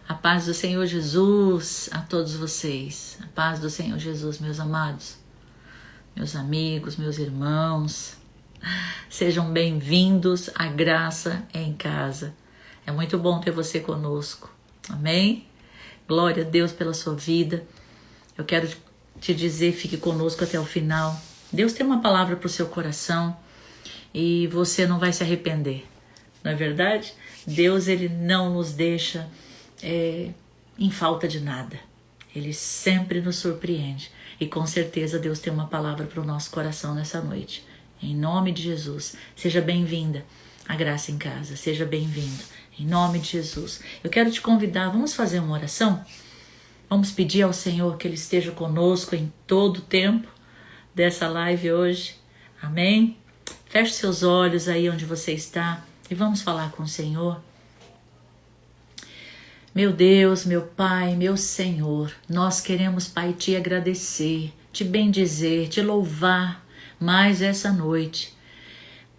A paz do Senhor Jesus a todos vocês. A paz do Senhor Jesus, meus amados, meus amigos, meus irmãos. Sejam bem-vindos à Graça em Casa. É muito bom ter você conosco. Amém? Glória a Deus pela sua vida. Eu quero te dizer, fique conosco até o final. Deus tem uma palavra para o seu coração e você não vai se arrepender. Não é verdade? Deus, Ele não nos deixa em falta de nada. Ele sempre nos surpreende. E com certeza Deus tem uma palavra para o nosso coração nessa noite. Em nome de Jesus, seja bem-vinda à Graça em Casa. Seja bem-vindo. Em nome de Jesus. Eu quero te convidar, vamos fazer uma oração? Vamos pedir ao Senhor que Ele esteja conosco em todo o tempo dessa live hoje. Amém? Feche seus olhos aí onde você está e vamos falar com o Senhor. Meu Deus, meu Pai, meu Senhor, nós queremos, Pai, te agradecer, te bendizer, te louvar mais essa noite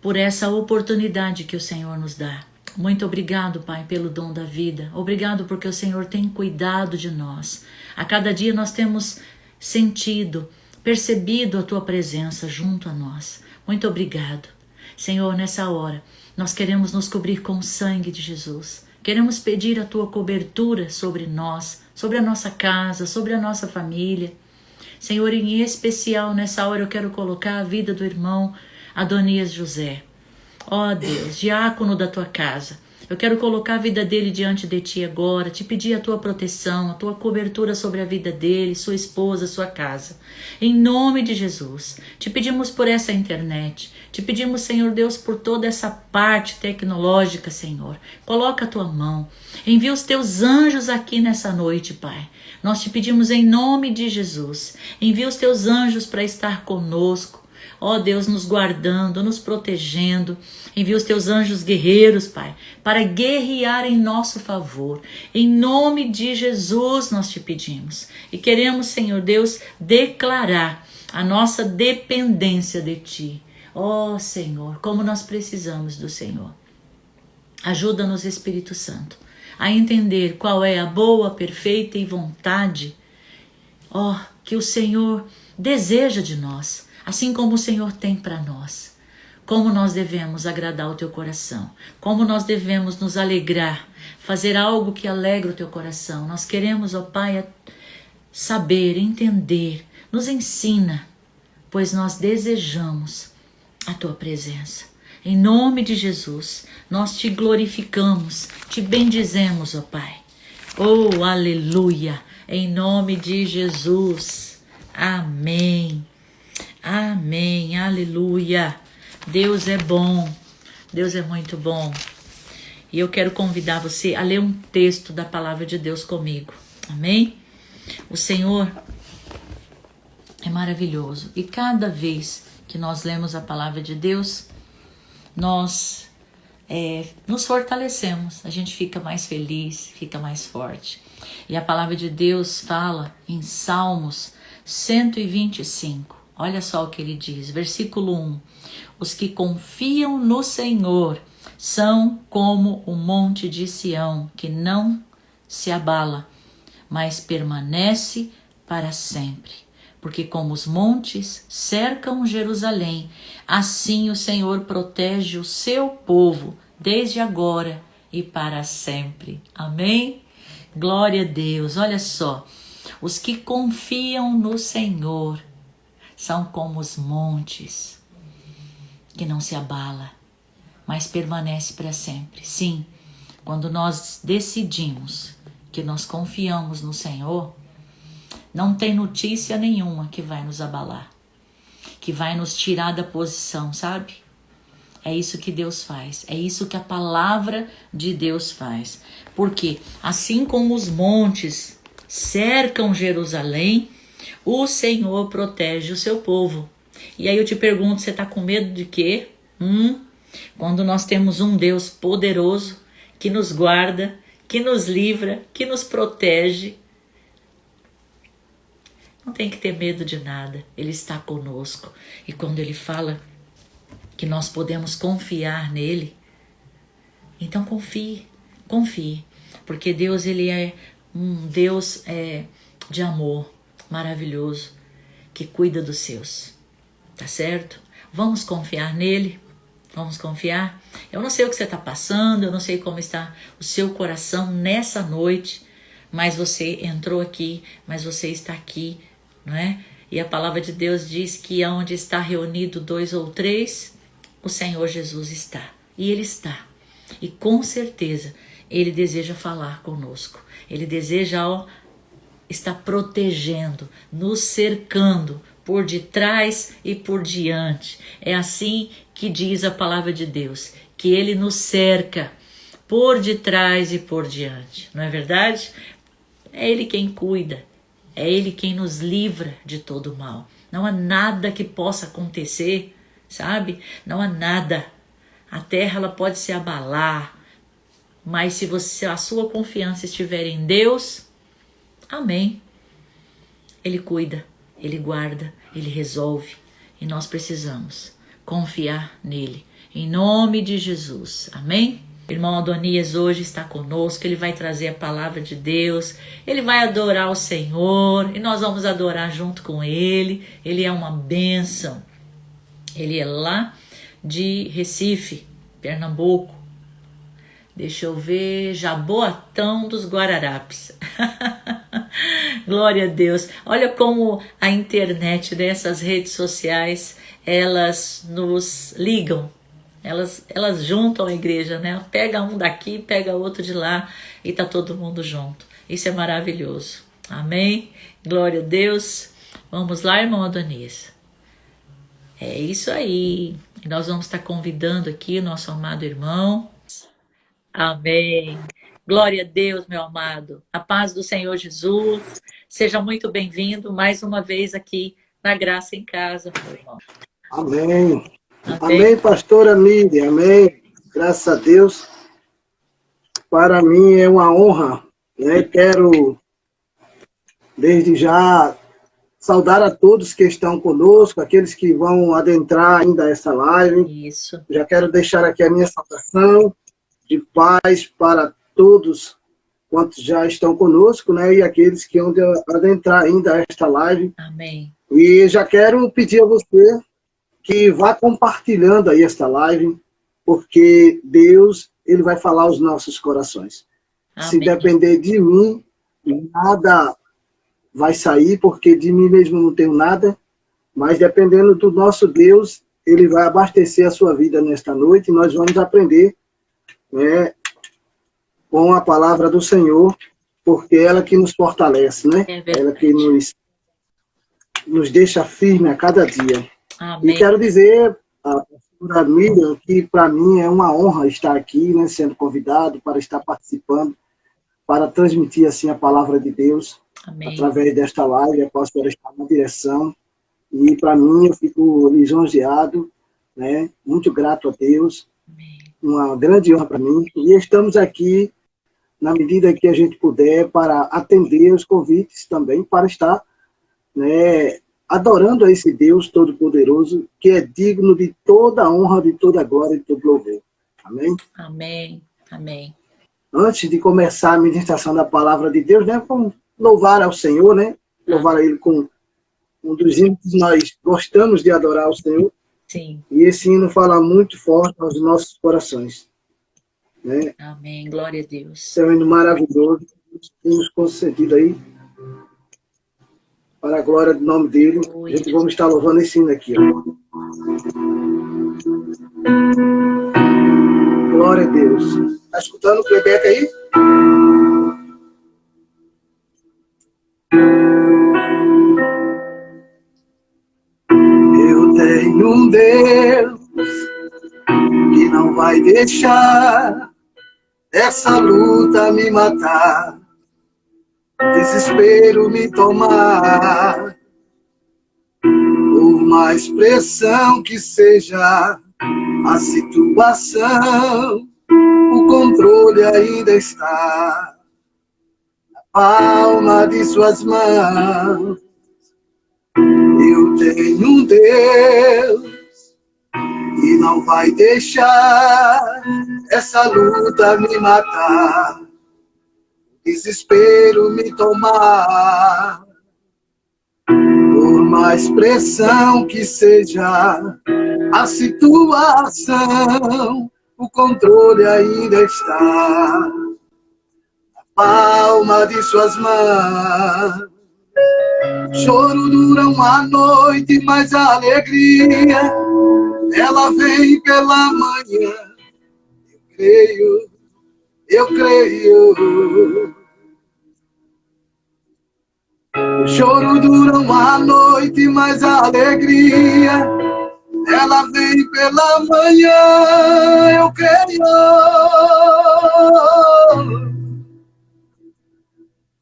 por essa oportunidade que o Senhor nos dá. Muito obrigado, Pai, pelo dom da vida. Obrigado porque o Senhor tem cuidado de nós. A cada dia nós temos sentido, percebido a Tua presença junto a nós. Muito obrigado. Senhor, nessa hora, nós queremos nos cobrir com o sangue de Jesus. Queremos pedir a Tua cobertura sobre nós, sobre a nossa casa, sobre a nossa família. Senhor, em especial nessa hora eu quero colocar a vida do irmão Adonias José. Ó Deus, diácono da Tua casa, eu quero colocar a vida dele diante de Ti agora, te pedir a Tua proteção, a Tua cobertura sobre a vida dele, sua esposa, sua casa. Em nome de Jesus, te pedimos por essa internet, te pedimos, Senhor Deus, por toda essa parte tecnológica, Senhor. Coloca a Tua mão, envia os Teus anjos aqui nessa noite, Pai. Nós te pedimos em nome de Jesus, envia os Teus anjos para estar conosco. Ó Deus, nos guardando, nos protegendo. Envia os Teus anjos guerreiros, Pai, para guerrear em nosso favor. Em nome de Jesus nós te pedimos. E queremos, Senhor Deus, declarar a nossa dependência de Ti. Ó Senhor, como nós precisamos do Senhor. Ajuda-nos, Espírito Santo, a entender qual é a boa, perfeita e vontade, que o Senhor deseja de nós. Assim como o Senhor tem para nós, como nós devemos agradar o Teu coração, como nós devemos nos alegrar, fazer algo que alegra o Teu coração. Nós queremos, ó Pai, saber, entender, nos ensina, pois nós desejamos a Tua presença. Em nome de Jesus, nós Te glorificamos, Te bendizemos, ó Pai. Oh, aleluia, em nome de Jesus. Amém. Amém, aleluia. Deus é bom, Deus é muito bom. E eu quero convidar você a ler um texto da palavra de Deus comigo. Amém? O Senhor é maravilhoso. E cada vez que nós lemos a palavra de Deus, nós nos fortalecemos. A gente fica mais feliz, fica mais forte. E a palavra de Deus fala em Salmos 125. Olha só o que ele diz, versículo 1. Os que confiam no Senhor são como o monte de Sião, que não se abala, mas permanece para sempre. Porque como os montes cercam Jerusalém, assim o Senhor protege o seu povo, desde agora e para sempre. Amém? Glória a Deus. Olha só, os que confiam no Senhor são como os montes, que não se abala, mas permanece para sempre. Sim, quando nós decidimos que nós confiamos no Senhor, não tem notícia nenhuma que vai nos abalar, que vai nos tirar da posição, sabe? É isso que Deus faz, é isso que a palavra de Deus faz. Porque assim como os montes cercam Jerusalém, o Senhor protege o seu povo. E aí eu te pergunto, você está com medo de quê? Quando nós temos um Deus poderoso que nos guarda, que nos livra, que nos protege. Não tem que ter medo de nada. Ele está conosco. E quando Ele fala que nós podemos confiar nele, então confie. porque Deus, ele é um Deus de amor maravilhoso, que cuida dos seus, tá certo? Vamos confiar nele, vamos confiar. Eu não sei o que você está passando, eu não sei como está o seu coração nessa noite, mas você entrou aqui, mas você está aqui, não é? E a palavra de Deus diz que onde está reunido 2 ou 3, o Senhor Jesus está. E Ele está. E com certeza Ele deseja falar conosco. Ele deseja estar protegendo, nos cercando por detrás e por diante. É assim que diz a palavra de Deus, que Ele nos cerca por detrás e por diante. Não é verdade? É Ele quem cuida. É Ele quem nos livra de todo mal. Não há nada que possa acontecer, sabe? Não há nada. A terra ela pode se abalar, mas se a sua confiança estiver em Deus, amém. Ele cuida, Ele guarda, Ele resolve. E nós precisamos confiar nele. Em nome de Jesus. Amém? Irmão Adonias hoje está conosco, ele vai trazer a palavra de Deus, ele vai adorar o Senhor e nós vamos adorar junto com ele. Ele é uma bênção. Ele é lá de Recife, Pernambuco. Deixa eu ver, Jaboatão dos Guararapes. Glória a Deus. Olha como a internet, dessas redes sociais, elas nos ligam. Elas juntam a igreja, né? Pega um daqui, pega outro de lá e tá todo mundo junto. Isso é maravilhoso. Amém? Glória a Deus. Vamos lá, irmão Adonias. É isso aí. E nós vamos estar convidando aqui o nosso amado irmão. Amém. Glória a Deus, meu amado. A paz do Senhor Jesus. Seja muito bem-vindo mais uma vez aqui na Graça em Casa, meu irmão. Amém. Amém. Amém, pastora Miriam. Amém. Graças a Deus. Para mim é uma honra, né? Quero, desde já, saudar a todos que estão conosco, aqueles que vão adentrar ainda essa live. Isso. Já quero deixar aqui a minha saudação de paz para todos quantos já estão conosco, né? E aqueles que vão adentrar ainda esta live. Amém. E já quero pedir a você que vá compartilhando aí esta live, porque Deus, Ele vai falar aos nossos corações. Amém. Se depender de mim, nada vai sair, porque de mim mesmo não tenho nada, mas dependendo do nosso Deus, Ele vai abastecer a sua vida nesta noite, e nós vamos aprender, né, com a palavra do Senhor, porque é ela que nos fortalece, né? Ela que nos deixa firme a cada dia. Amém. E quero dizer a pastora Miriam que para mim é uma honra estar aqui, né, sendo convidado para estar participando, para transmitir assim a palavra de Deus. Amém. Através desta live, a pastora está na direção. E para mim eu fico lisonjeado, né, muito grato a Deus. Amém. Uma grande honra para mim. E estamos aqui na medida que a gente puder para atender os convites também para estar, né, adorando a esse Deus Todo-Poderoso, que é digno de toda a honra, de toda a glória e de todo louvor. Amém? Amém. Amém. Antes de começar a ministração da palavra de Deus, né, vamos louvar ao Senhor, né? Louvar a Ele com um dos hinos que nós gostamos de adorar ao Senhor. Sim. E esse hino fala muito forte aos nossos corações. Né? Amém. Glória a Deus. É um hino maravilhoso que nos concedido aí, para a glória do nome dele. A gente vamos estar louvando esse hino aqui. Ó. Glória a Deus. Está escutando o playback aí? Eu tenho um Deus que não vai deixar essa luta me matar, desespero me tomar. Por mais pressão que seja a situação, o controle ainda está na palma de suas mãos. Eu tenho um Deus que não vai deixar essa luta me matar, desespero me tomar. Por mais pressão que seja a situação, o controle ainda está na palma de suas mãos. O choro dura uma noite, mas a alegria, ela vem pela manhã. Eu creio. O choro dura uma noite, mas a alegria, ela vem pela manhã. Eu creio.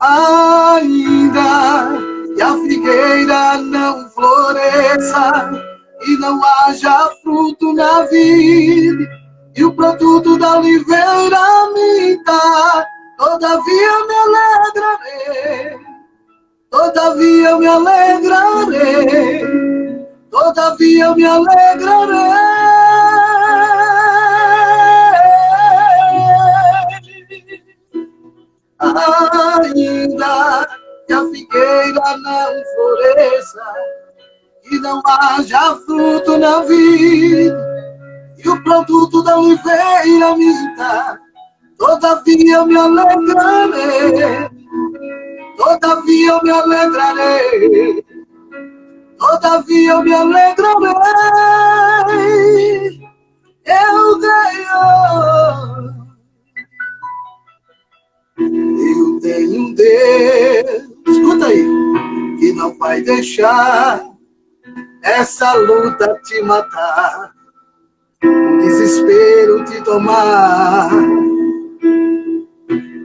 Ainda que a figueira não floresça e não haja fruto na vida, e o produto da oliveira minta, todavia me alegrarei, todavia me alegrarei, todavia me alegrarei. Ainda que a figueira não floresça e não haja fruto na vida, e o produto da oliveira minta, todavia me alegrarei, todavia me alegrarei, todavia me alegrarei. Eu creio. Eu tenho um Deus, escuta aí, que não vai deixar essa luta te matar, o desespero te tomar.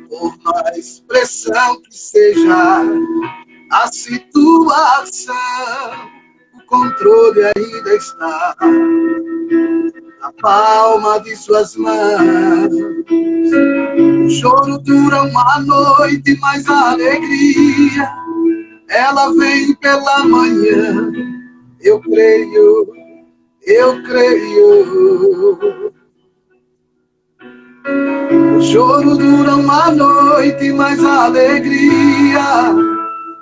Por mais pressão que seja a situação, o controle ainda está na palma de suas mãos. O choro dura uma noite, mas a alegria, ela vem pela manhã. Eu creio, eu creio. O choro dura uma noite, mas a alegria,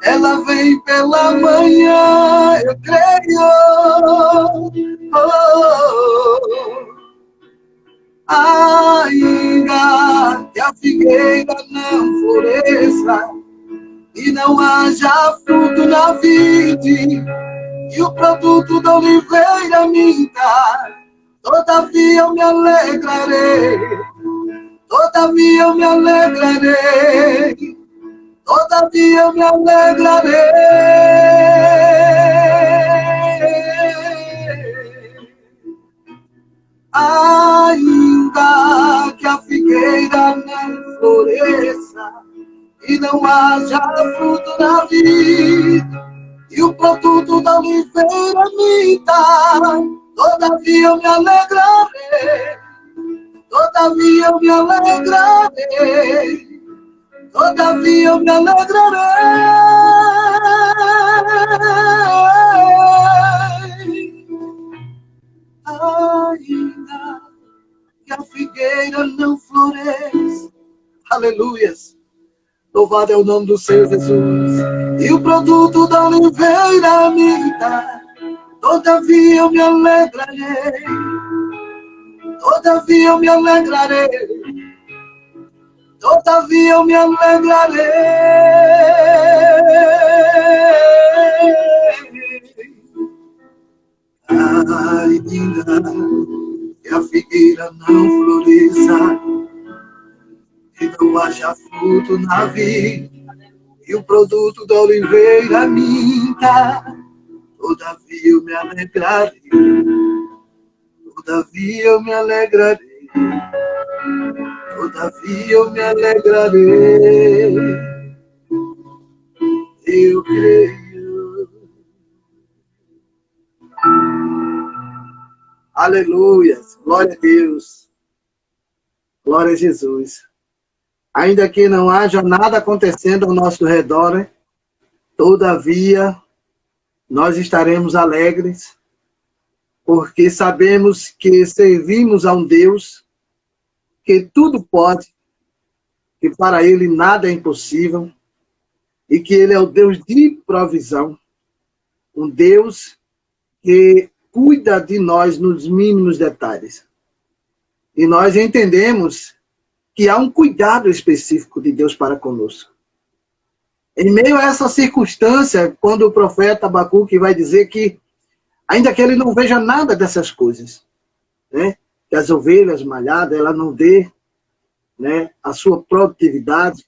ela vem pela manhã. Eu creio. Ainda que a figueira não floresça e não haja fruto na vide, e o produto da oliveira minta, todavia eu me alegrarei, todavia eu me alegrarei, todavia eu me alegrarei. Ainda que a figueira não floresça e não haja fruto na vida, e o produto da oliveira minta, todavia eu me alegrarei, todavia eu me alegrarei, todavia eu me alegrarei. Ainda que a figueira não floresça, aleluias, louvado é o nome do Senhor Jesus, e o produto da oliveira minta, todavia eu me alegrarei, todavia eu me alegrarei, todavia eu me alegrarei. Ainda que a figueira não floresça e não haja fruto na vida, e o produto da oliveira minta, todavia eu me alegrarei, todavia eu me alegrarei, todavia eu me alegrarei. Eu creio. Aleluia, glória a Deus, glória a Jesus. Ainda que não haja nada acontecendo ao nosso redor, todavia nós estaremos alegres, porque sabemos que servimos a um Deus que tudo pode, que para Ele nada é impossível e que Ele é o Deus de provisão, um Deus que cuida de nós nos mínimos detalhes. E nós entendemos que há um cuidado específico de Deus para conosco. Em meio a essa circunstância, quando o profeta Abacuque vai dizer que, ainda que ele não veja nada dessas coisas, né, que as ovelhas malhadas, ela não dê, né, a sua produtividade,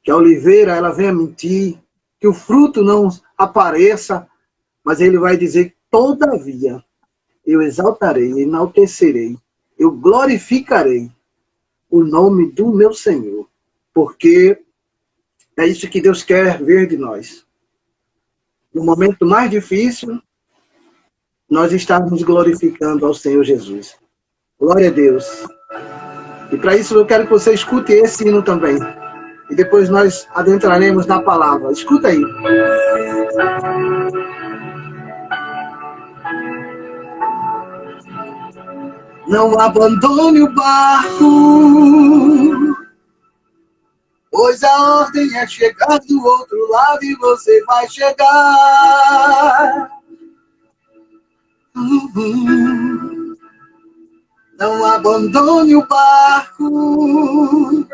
que a oliveira ela venha mentir, que o fruto não apareça, mas ele vai dizer, todavia, eu exaltarei, enaltecerei, eu glorificarei o nome do meu Senhor, porque é isso que Deus quer ver de nós. No momento mais difícil, nós estamos glorificando ao Senhor Jesus. Glória a Deus. E para isso eu quero que você escute esse hino também. E depois nós adentraremos na palavra. Escuta aí. Não abandone o barco, pois a ordem é chegar do outro lado e você vai chegar. Não abandone o barco,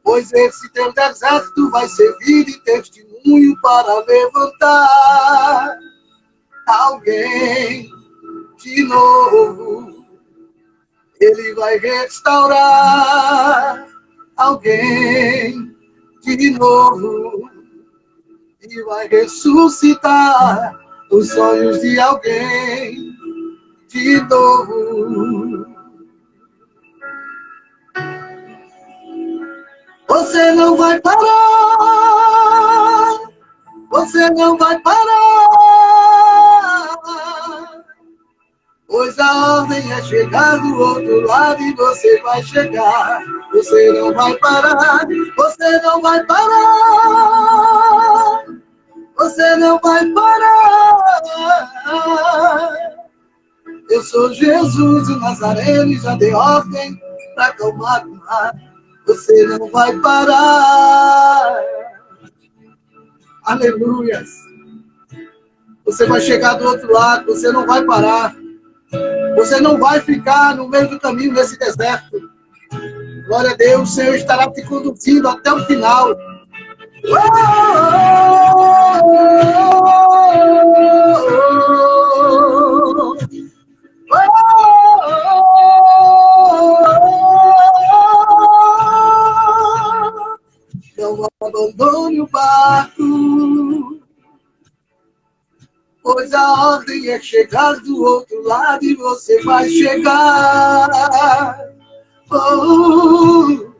pois esse teu deserto vai servir de testemunho para levantar alguém de novo. Ele vai restaurar alguém de novo e vai ressuscitar os sonhos de alguém de novo. Você não vai parar, você não vai parar, pois a ordem é chegar do outro lado e você vai chegar. Você não vai parar, você não vai parar, você não vai parar. Eu sou Jesus, o Nazareno, e já dei ordem para acalmar o mar. Você não vai parar. Aleluias. Você vai chegar do outro lado, você não vai parar. Você não vai ficar no meio do caminho nesse deserto. Glória a Deus, o Senhor estará te conduzindo até o final. Não abandone o barco, pois a ordem é chegar do outro lado e você vai chegar. Oh,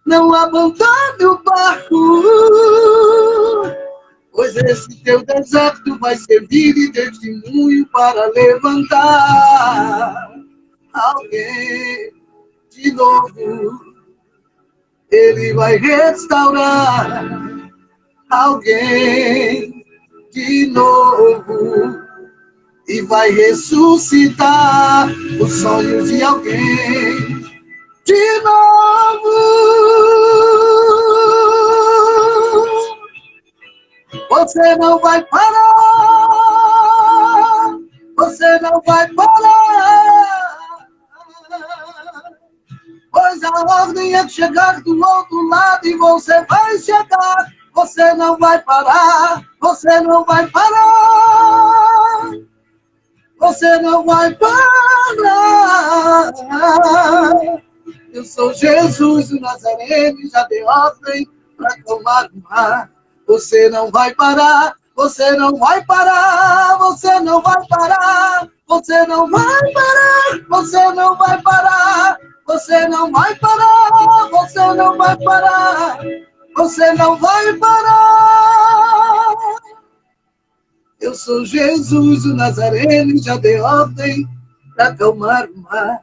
não abandone o barco, pois esse teu deserto vai servir de testemunho para levantar alguém de novo. Ele vai restaurar alguém de novo e vai ressuscitar os sonhos de alguém de novo. Você não vai parar, você não vai parar, pois a ordem é chegar do outro lado e você vai chegar. Você não vai parar, você não vai parar, você não vai parar. Eu sou Jesus, o Nazareno, e já dei ordem para acalmar o mar. Você não vai parar, você não vai parar, você não vai parar, você não vai parar, você não vai parar, você não vai parar, você não vai parar, você não vai parar. Eu sou Jesus, o Nazareno, e já dei ordem para acalmar o mar.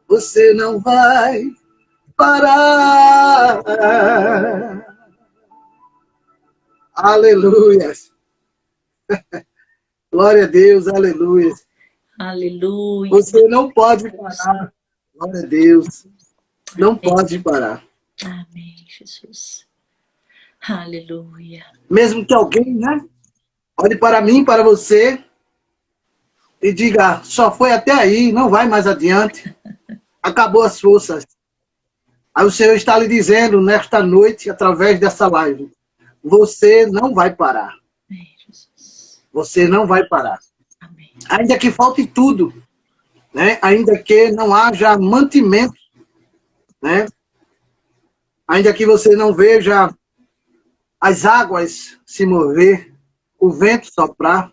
Você não vai parar. Aleluia. Glória a Deus, aleluia. Aleluia. Você não pode parar. Glória a Deus. Não pode parar. Amém, Jesus. Aleluia. Mesmo que alguém, né, olhe para mim, para você, e diga, só foi até aí, não vai mais adiante, acabou as forças. Aí o Senhor está lhe dizendo, nesta noite, através dessa live, você não vai parar. Amém, Jesus. Você não vai parar. Amém. Ainda que falte tudo, né? Ainda que não haja mantimento, né? Ainda que você não veja as águas se mover, o vento soprar,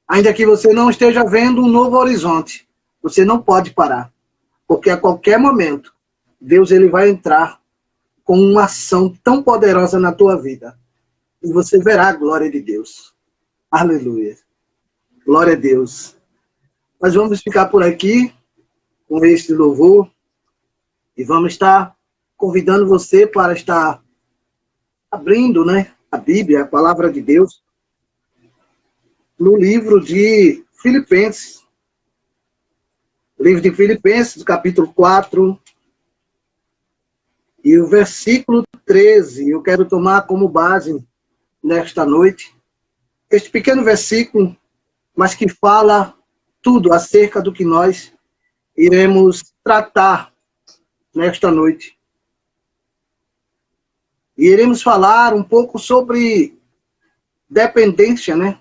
ainda que você não esteja vendo um novo horizonte, você não pode parar, porque a qualquer momento Deus ele vai entrar com uma ação tão poderosa na tua vida e você verá a glória de Deus. Aleluia. Glória a Deus. Mas vamos ficar por aqui com este louvor e vamos estar convidando você para estar abrindo, né, a Bíblia, a palavra de Deus, no livro de Filipenses. Livro de Filipenses, capítulo 4, e o versículo 13. Eu quero tomar como base nesta noite este pequeno versículo, mas que fala tudo acerca do que nós iremos tratar nesta noite. E iremos falar um pouco sobre dependência, né?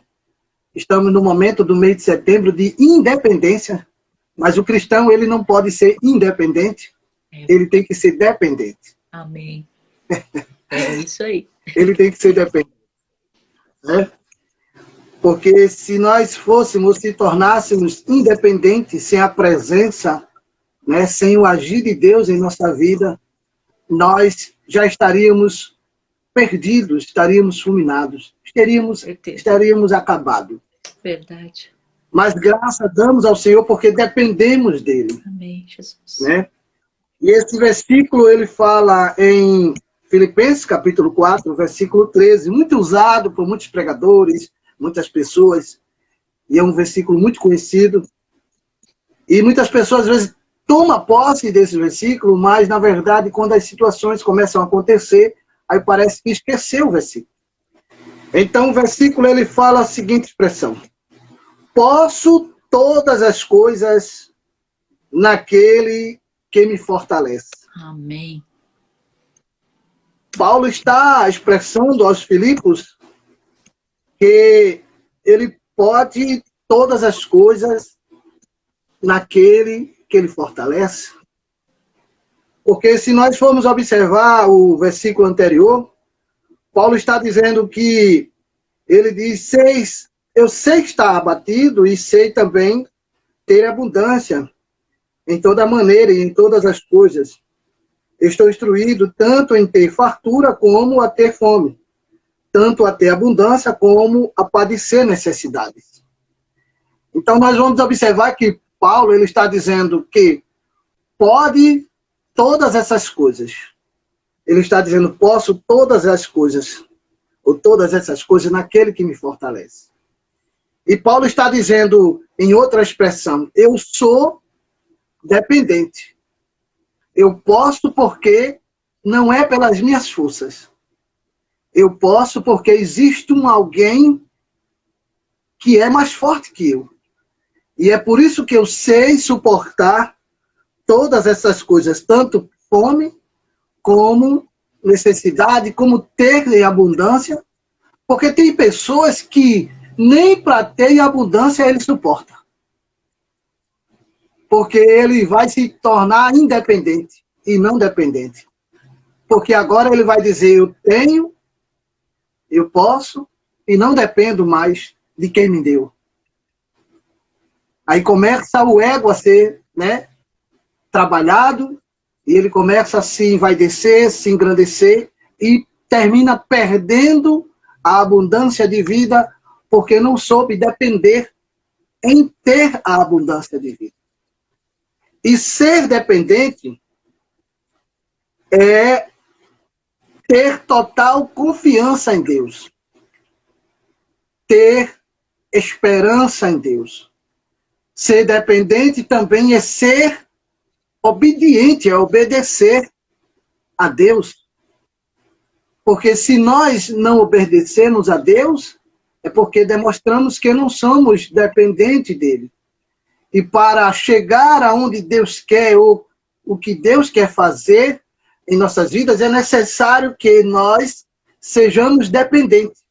Estamos no momento do mês de setembro de independência, mas o cristão ele não pode ser independente, ele tem que ser dependente. Amém. É isso aí. Ele tem que ser dependente. Né? Porque se nós fôssemos, se tornássemos independentes sem a presença, né, sem o agir de Deus em nossa vida, nós já estaríamos perdidos, estaríamos fulminados, estaríamos acabados. Verdade. Mas graças damos ao Senhor porque dependemos dele. Amém, Jesus. Né? E esse versículo ele fala em Filipenses capítulo 4, versículo 13, muito usado por muitos pregadores, muitas pessoas, e é um versículo muito conhecido. E muitas pessoas às vezes tomam posse desse versículo, mas na verdade quando as situações começam a acontecer, aí parece que esqueceu o versículo. Então o versículo ele fala a seguinte expressão: posso todas as coisas naquele que me fortalece. Amém. Paulo está expressando aos Filipos que ele pode todas as coisas naquele que ele fortalece. Porque se nós formos observar o versículo anterior, Paulo está dizendo que ele diz, eu sei estar abatido e sei também ter abundância em toda maneira e em todas as coisas. Estou instruído tanto em ter fartura como a ter fome, tanto a ter abundância como a padecer necessidades. Então nós vamos observar que Paulo ele está dizendo que pode todas essas coisas. Ele está dizendo, posso todas as coisas, ou todas essas coisas naquele que me fortalece. E Paulo está dizendo, em outra expressão, eu sou dependente. Eu posso porque não é pelas minhas forças. Eu posso porque existe um alguém que é mais forte que eu. E é por isso que eu sei suportar todas essas coisas, tanto fome, como necessidade, como ter em abundância, porque tem pessoas que nem para ter em abundância ele suporta. Porque ele vai se tornar independente e não dependente. Porque agora ele vai dizer, eu tenho, eu posso, e não dependo mais de quem me deu. Aí começa o ego a ser, né, trabalhado, e ele começa a se envaidecer, se engrandecer, e termina perdendo a abundância de vida, porque não soube depender em ter a abundância de vida. E ser dependente é ter total confiança em Deus. Ter esperança em Deus. Ser dependente também é ser obediente, é obedecer a Deus. Porque se nós não obedecermos a Deus, é porque demonstramos que não somos dependentes dele. E para chegar aonde Deus quer, ou o que Deus quer fazer em nossas vidas, é necessário que nós sejamos dependentes.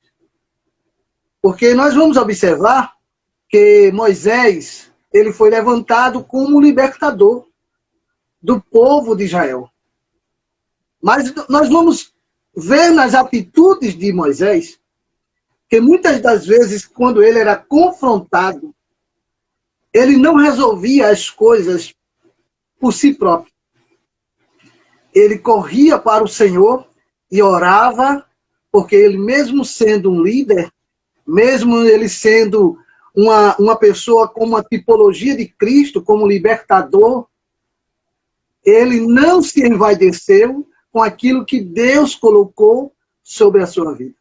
Porque nós vamos observar que Moisés, ele foi levantado como libertador do povo de Israel. Mas nós vamos ver nas atitudes de Moisés que muitas das vezes, quando ele era confrontado, ele não resolvia as coisas por si próprio. Ele corria para o Senhor e orava, porque ele, mesmo sendo um líder, mesmo ele sendo uma pessoa com uma tipologia de Cristo, como libertador, ele não se envaideceu com aquilo que Deus colocou sobre a sua vida.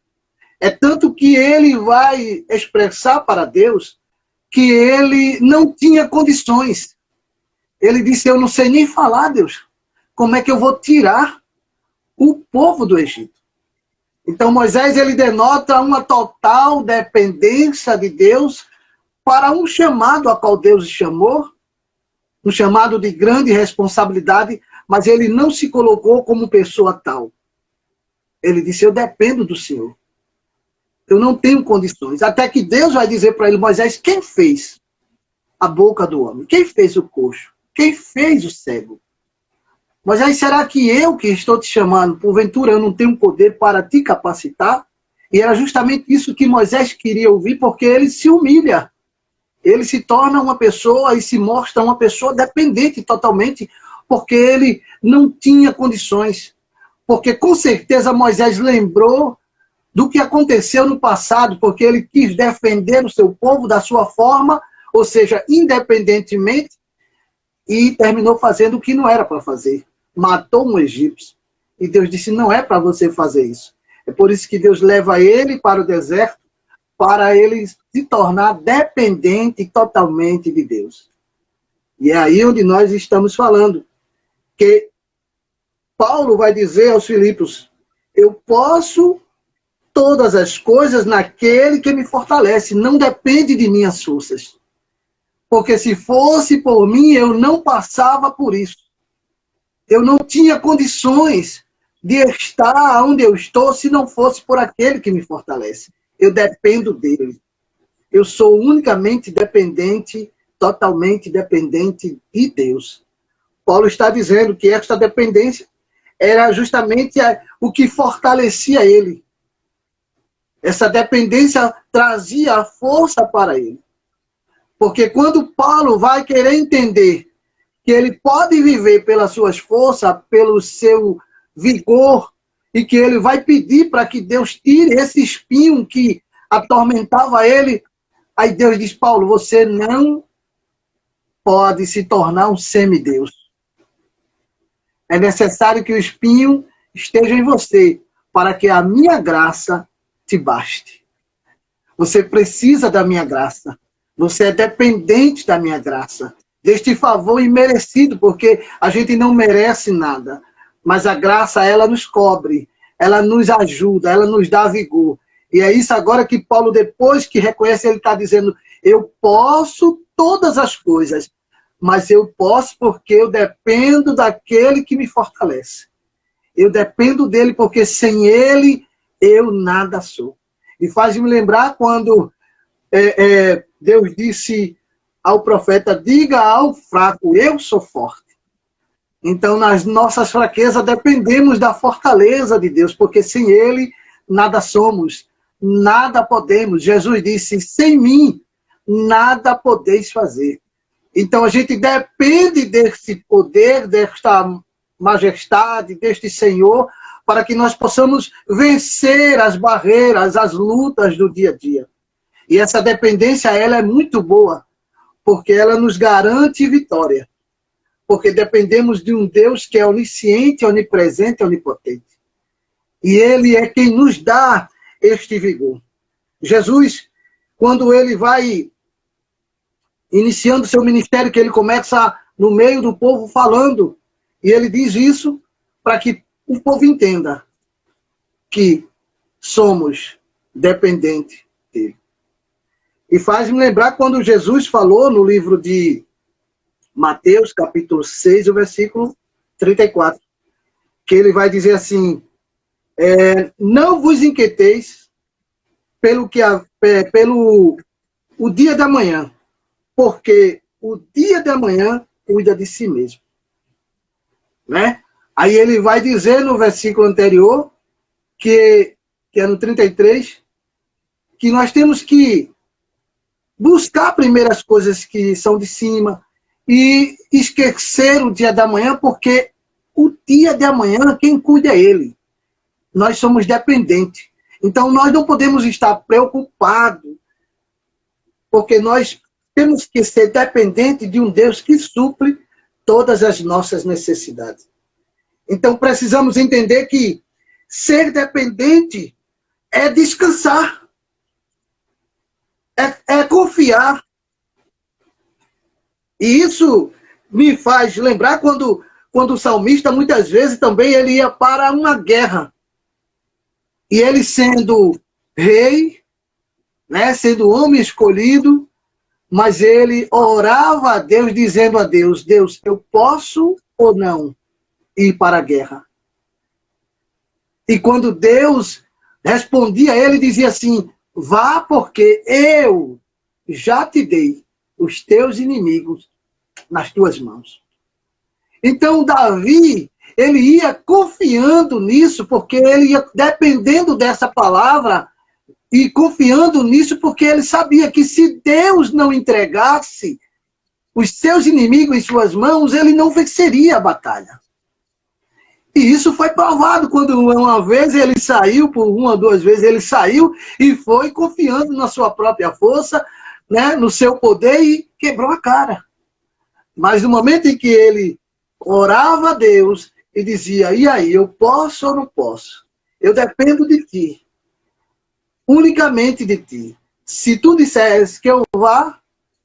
É tanto que ele vai expressar para Deus que ele não tinha condições. Ele disse, eu não sei nem falar, Deus. Como é que eu vou tirar o povo do Egito? Então Moisés, ele denota uma total dependência de Deus para um chamado a qual Deus chamou, um chamado de grande responsabilidade, mas ele não se colocou como pessoa tal. Ele disse, eu dependo do Senhor. Eu não tenho condições. Até que Deus vai dizer para ele, Moisés, quem fez a boca do homem? Quem fez o coxo? Quem fez o cego? Moisés, será que eu que estou te chamando, porventura eu não tenho poder para te capacitar? E era justamente isso que Moisés queria ouvir, porque ele se humilha. Ele se torna uma pessoa e se mostra uma pessoa dependente totalmente, porque ele não tinha condições. Porque com certeza Moisés lembrou do que aconteceu no passado, porque ele quis defender o seu povo da sua forma, ou seja, independentemente, e terminou fazendo o que não era para fazer. Matou um egípcio. E Deus disse, não é para você fazer isso. É por isso que Deus leva ele para o deserto, para ele se tornar dependente totalmente de Deus. E é aí onde nós estamos falando, que Paulo vai dizer aos Filipos, eu posso todas as coisas naquele que me fortalece, não depende de minhas forças. Porque se fosse por mim, eu não passava por isso. Eu não tinha condições de estar onde eu estou se não fosse por aquele que me fortalece. Eu dependo dele. Eu sou unicamente dependente, totalmente dependente de Deus. Paulo está dizendo que esta dependência era justamente o que fortalecia ele. Essa dependência trazia a força para ele. Porque quando Paulo vai querer entender que ele pode viver pelas suas forças, pelo seu vigor, e que ele vai pedir para que Deus tire esse espinho que atormentava ele, aí Deus diz, Paulo, você não pode se tornar um semideus. É necessário que o espinho esteja em você, para que a minha graça te baste. Você precisa da minha graça. Você é dependente da minha graça. Deste favor imerecido, porque a gente não merece nada. Mas a graça, ela nos cobre, ela nos ajuda, ela nos dá vigor. E é isso agora que Paulo, depois que reconhece, ele está dizendo, eu posso todas as coisas, mas eu posso porque eu dependo daquele que me fortalece. Eu dependo dele porque sem ele eu nada sou. E faz-me lembrar quando Deus disse ao profeta, diga ao fraco, eu sou forte. Então, nas nossas fraquezas, dependemos da fortaleza de Deus, porque sem ele nada somos, nada podemos. Jesus disse, sem mim, nada podeis fazer. Então, a gente depende desse poder, desta majestade, deste Senhor, para que nós possamos vencer as barreiras, as lutas do dia a dia. E essa dependência, ela é muito boa, porque ela nos garante vitória. Porque dependemos de um Deus que é onisciente, onipresente, onipotente. E ele é quem nos dá este vigor. Jesus, quando ele vai iniciando seu ministério, que ele começa no meio do povo falando. E ele diz isso para que o povo entenda que somos dependentes dele. E faz-me lembrar quando Jesus falou no livro de Mateus, capítulo 6, o versículo 34, que ele vai dizer assim, não vos inquieteis pelo o dia da manhã, porque o dia da manhã cuida de si mesmo. Né? Aí ele vai dizer no versículo anterior, que é no 33, que nós temos que buscar primeiro as coisas que são de cima e esquecer o dia da manhã, porque o dia de amanhã, quem cuida é ele. Nós somos dependentes. Então, nós não podemos estar preocupados, porque nós temos que ser dependentes de um Deus que supre todas as nossas necessidades. Então, precisamos entender que ser dependente é descansar, é confiar. E isso me faz lembrar quando o salmista, muitas vezes, também ele ia para uma guerra. E ele sendo rei, né, sendo homem escolhido, mas ele orava a Deus, dizendo a Deus, Deus, eu posso ou não ir para a guerra? E quando Deus respondia a ele, dizia assim, vá porque eu já te dei os teus inimigos nas tuas mãos. Então Davi, ele ia confiando nisso, porque ele ia dependendo dessa palavra e confiando nisso, porque ele sabia que se Deus não entregasse os seus inimigos em suas mãos, ele não venceria a batalha. E isso foi provado quando uma vez ele saiu, por uma ou duas vezes ele saiu e foi confiando na sua própria força, né, no seu poder e quebrou a cara. Mas no momento em que ele orava a Deus e dizia, e aí, eu posso ou não posso? Eu dependo de ti. Unicamente de ti. Se tu disseres que eu vá,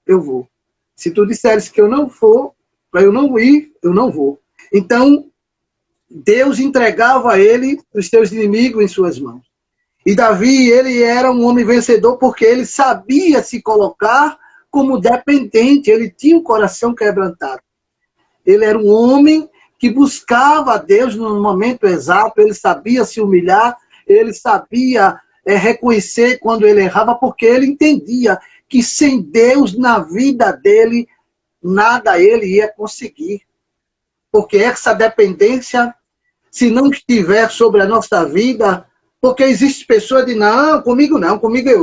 eu vou. Se tu disseres que eu não for, para eu não ir, eu não vou. Então, Deus entregava a ele os seus inimigos em suas mãos. E Davi, ele era um homem vencedor porque ele sabia se colocar como dependente, ele tinha um coração quebrantado. Ele era um homem que buscava a Deus no momento exato, ele sabia se humilhar, ele sabia reconhecer quando ele errava, porque ele entendia que sem Deus na vida dele, nada ele ia conseguir. Porque essa dependência, se não estiver sobre a nossa vida, porque existe pessoas que dizem, não, comigo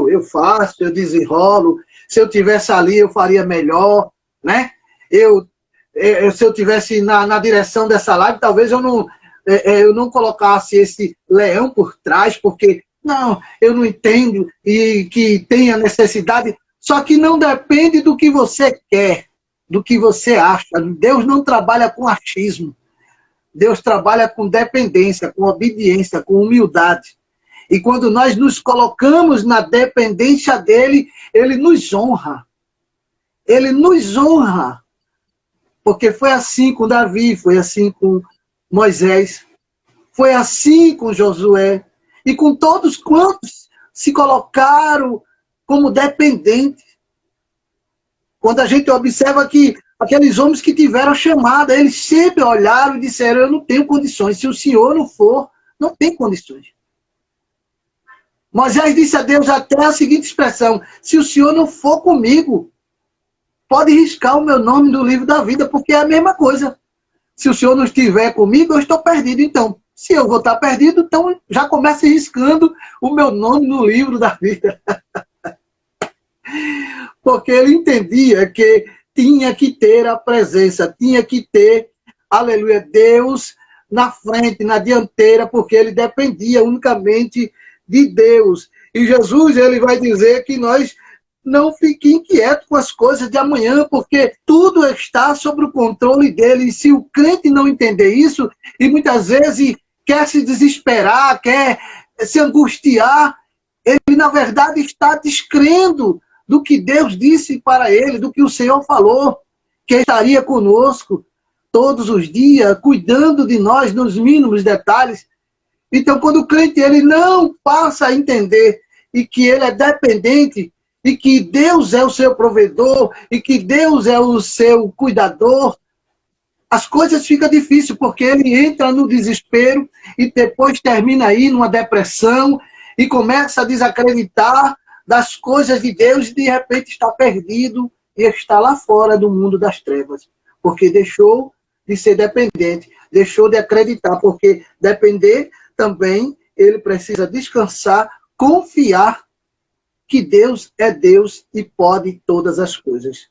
eu faço, eu desenrolo, se eu tivesse ali eu faria melhor, né? Se eu tivesse na direção dessa live, talvez eu não colocasse esse leão por trás, porque, não, eu não entendo e que tenha necessidade, só que não depende do que você quer, do que você acha. Deus não trabalha com achismo. Deus trabalha com dependência, com obediência, com humildade. E quando nós nos colocamos na dependência dele, ele nos honra. Ele nos honra. Porque foi assim com Davi, foi assim com Moisés, foi assim com Josué, e com todos quantos se colocaram como dependentes. Quando a gente observa que aqueles homens que tiveram a chamada, eles sempre olharam e disseram, eu não tenho condições, se o Senhor não for, não tem condições. Moisés disse a Deus até a seguinte expressão, se o Senhor não for comigo, pode riscar o meu nome do livro da vida, porque é a mesma coisa. Se o Senhor não estiver comigo, eu estou perdido. Então, se eu vou estar perdido, então já comece riscando o meu nome no livro da vida. Porque ele entendia que tinha que ter a presença, tinha que ter, aleluia, Deus na frente, na dianteira, porque ele dependia unicamente de Deus. E Jesus, ele vai dizer que nós não fiquem inquietos com as coisas de amanhã, porque tudo está sob o controle dele. E se o crente não entender isso, e muitas vezes quer se desesperar, quer se angustiar, ele, na verdade, está descrendo do que Deus disse para ele, do que o Senhor falou. que estaria conosco todos os dias, cuidando de nós nos mínimos detalhes. Então, quando o crente ele não passa a entender e que ele é dependente, e que Deus é o seu provedor, e que Deus é o seu cuidador, as coisas ficam difíceis, porque ele entra no desespero e depois termina aí numa depressão e começa a desacreditar das coisas de Deus e de repente está perdido e está lá fora do mundo das trevas, porque deixou de ser dependente, deixou de acreditar, porque depender também, ele precisa descansar, confiar que Deus é Deus e pode todas as coisas.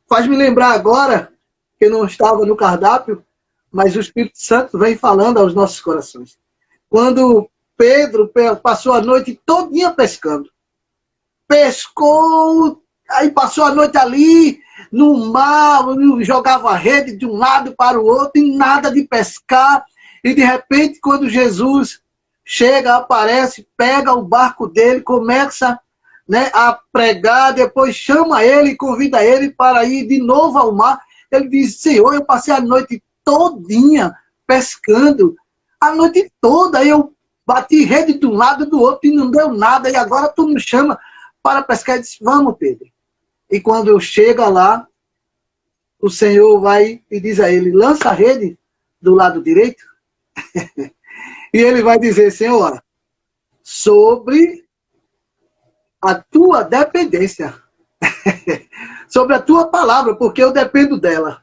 Faz-me lembrar agora, que não estava no cardápio, mas o Espírito Santo vem falando aos nossos corações. Quando Pedro passou a noite todinha pescando, pescou, aí passou a noite ali no mar, jogava a rede de um lado para o outro e nada de pescar. E de repente, quando Jesus chega, aparece, pega o barco dele, começa, né, a pregar, depois chama ele e convida ele para ir de novo ao mar. Ele diz: Senhor, eu passei a noite todinha pescando, a noite toda eu bati rede de um lado e do outro e não deu nada, e agora tu me chama para pescar. Ele disse: vamos, Pedro. E quando eu chego lá, o Senhor vai e diz a ele: lança a rede do lado direito. E ele vai dizer: Senhor, sobre a tua dependência, sobre a tua palavra, porque eu dependo dela.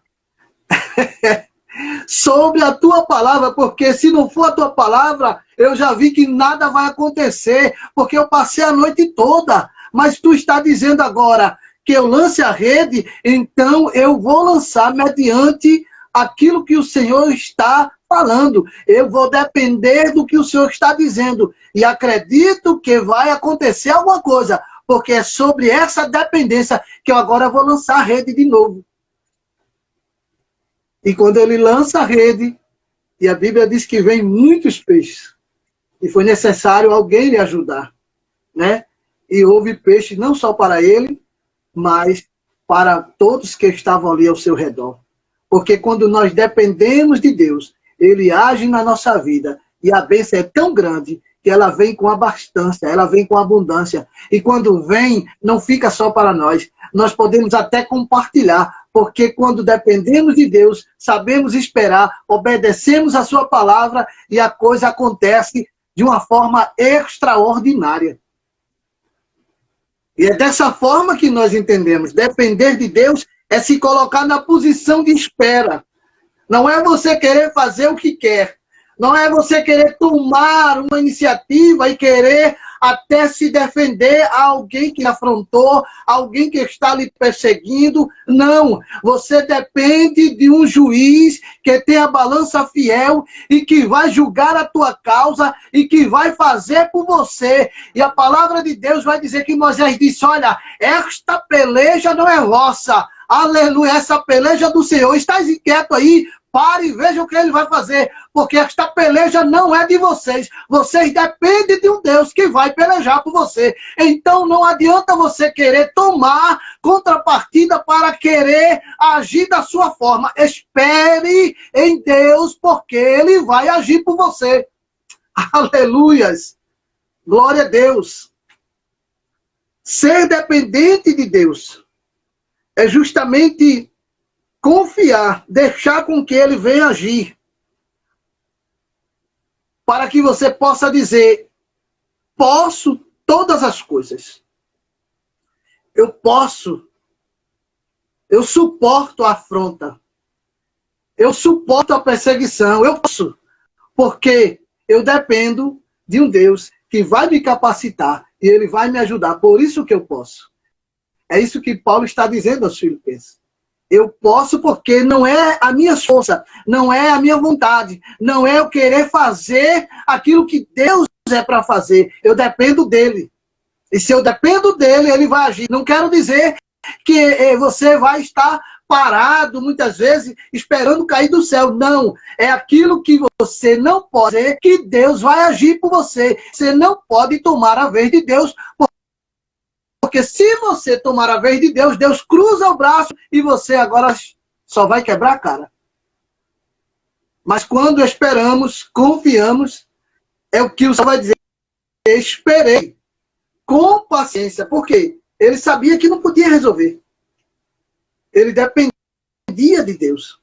Sobre a tua palavra, porque se não for a tua palavra, eu já vi que nada vai acontecer, porque eu passei a noite toda, mas tu está dizendo agora que eu lance a rede, então eu vou lançar mediante aquilo que o Senhor está falando. Eu vou depender do que o Senhor está dizendo. E acredito que vai acontecer alguma coisa, porque é sobre essa dependência que eu agora vou lançar a rede de novo. E quando ele lança a rede, e a Bíblia diz que vem muitos peixes, e foi necessário alguém lhe ajudar, né? E houve peixe não só para ele, mas para todos que estavam ali ao seu redor. Porque quando nós dependemos de Deus, Ele age na nossa vida. E a bênção é tão grande que ela vem com abastança, ela vem com abundância. E quando vem, não fica só para nós. Nós podemos até compartilhar. Porque quando dependemos de Deus, sabemos esperar, obedecemos a sua palavra e a coisa acontece de uma forma extraordinária. E é dessa forma que nós entendemos. Depender de Deus é se colocar na posição de espera. Não é você querer fazer o que quer. Não é você querer tomar uma iniciativa e querer até se defender a alguém que afrontou, alguém que está lhe perseguindo. Não. Você depende de um juiz que tem a balança fiel e que vai julgar a tua causa e que vai fazer por você. E a palavra de Deus vai dizer que Moisés disse: olha, esta peleja não é vossa. Aleluia, essa peleja do Senhor. Está inquieto aí? Pare e veja o que ele vai fazer, porque esta peleja não é de vocês. Vocês dependem de um Deus que vai pelejar por você. Então não adianta você querer tomar contrapartida para querer agir da sua forma. Espere em Deus, porque Ele vai agir por você. Aleluias! Glória a Deus! Ser dependente de Deus é justamente confiar, deixar com que Ele venha agir. Para que você possa dizer: posso todas as coisas. Eu posso. Eu suporto a afronta. Eu suporto a perseguição. Eu posso. Porque eu dependo de um Deus que vai me capacitar e Ele vai me ajudar. Por isso que eu posso. É isso que Paulo está dizendo aos Filipenses. Eu posso porque não é a minha força, não é a minha vontade, não é eu querer fazer aquilo que Deus é para fazer. Eu dependo dele. E se eu dependo dele, ele vai agir. Não quero dizer que você vai estar parado, muitas vezes, esperando cair do céu. Não. É aquilo que você não pode fazer, que Deus vai agir por você. Você não pode tomar a vez de Deus, porque Porque se você tomar a vez de Deus, Deus cruza o braço e você agora só vai quebrar a cara. Mas quando esperamos, confiamos, é o que o Senhor vai dizer. Esperei com paciência. Por quê? Ele sabia que não podia resolver. Ele dependia de Deus.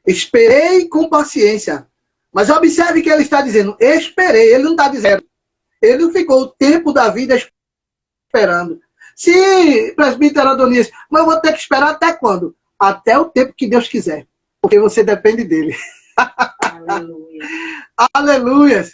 Esperei com paciência. Mas observe que ele está dizendo, esperei. Ele não está dizendo. Ele não ficou o tempo da vida esperando. Sim, presbítero Adonias, mas eu vou ter que esperar até quando? Até o tempo que Deus quiser. Porque você depende dele. Aleluia. Aleluia.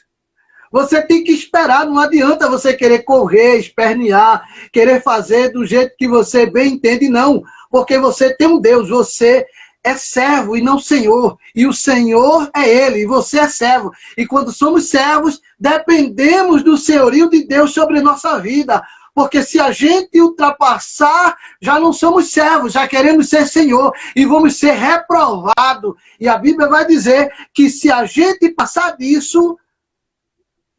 Você tem que esperar, não adianta você querer correr, espernear, querer fazer do jeito que você bem entende, não. Porque você tem um Deus, você é servo e não senhor. E o Senhor é Ele, e você é servo. E quando somos servos, dependemos do senhorio de Deus sobre nossa vida. Porque se a gente ultrapassar, já não somos servos, já queremos ser senhor. E vamos ser reprovados. E a Bíblia vai dizer que se a gente passar disso,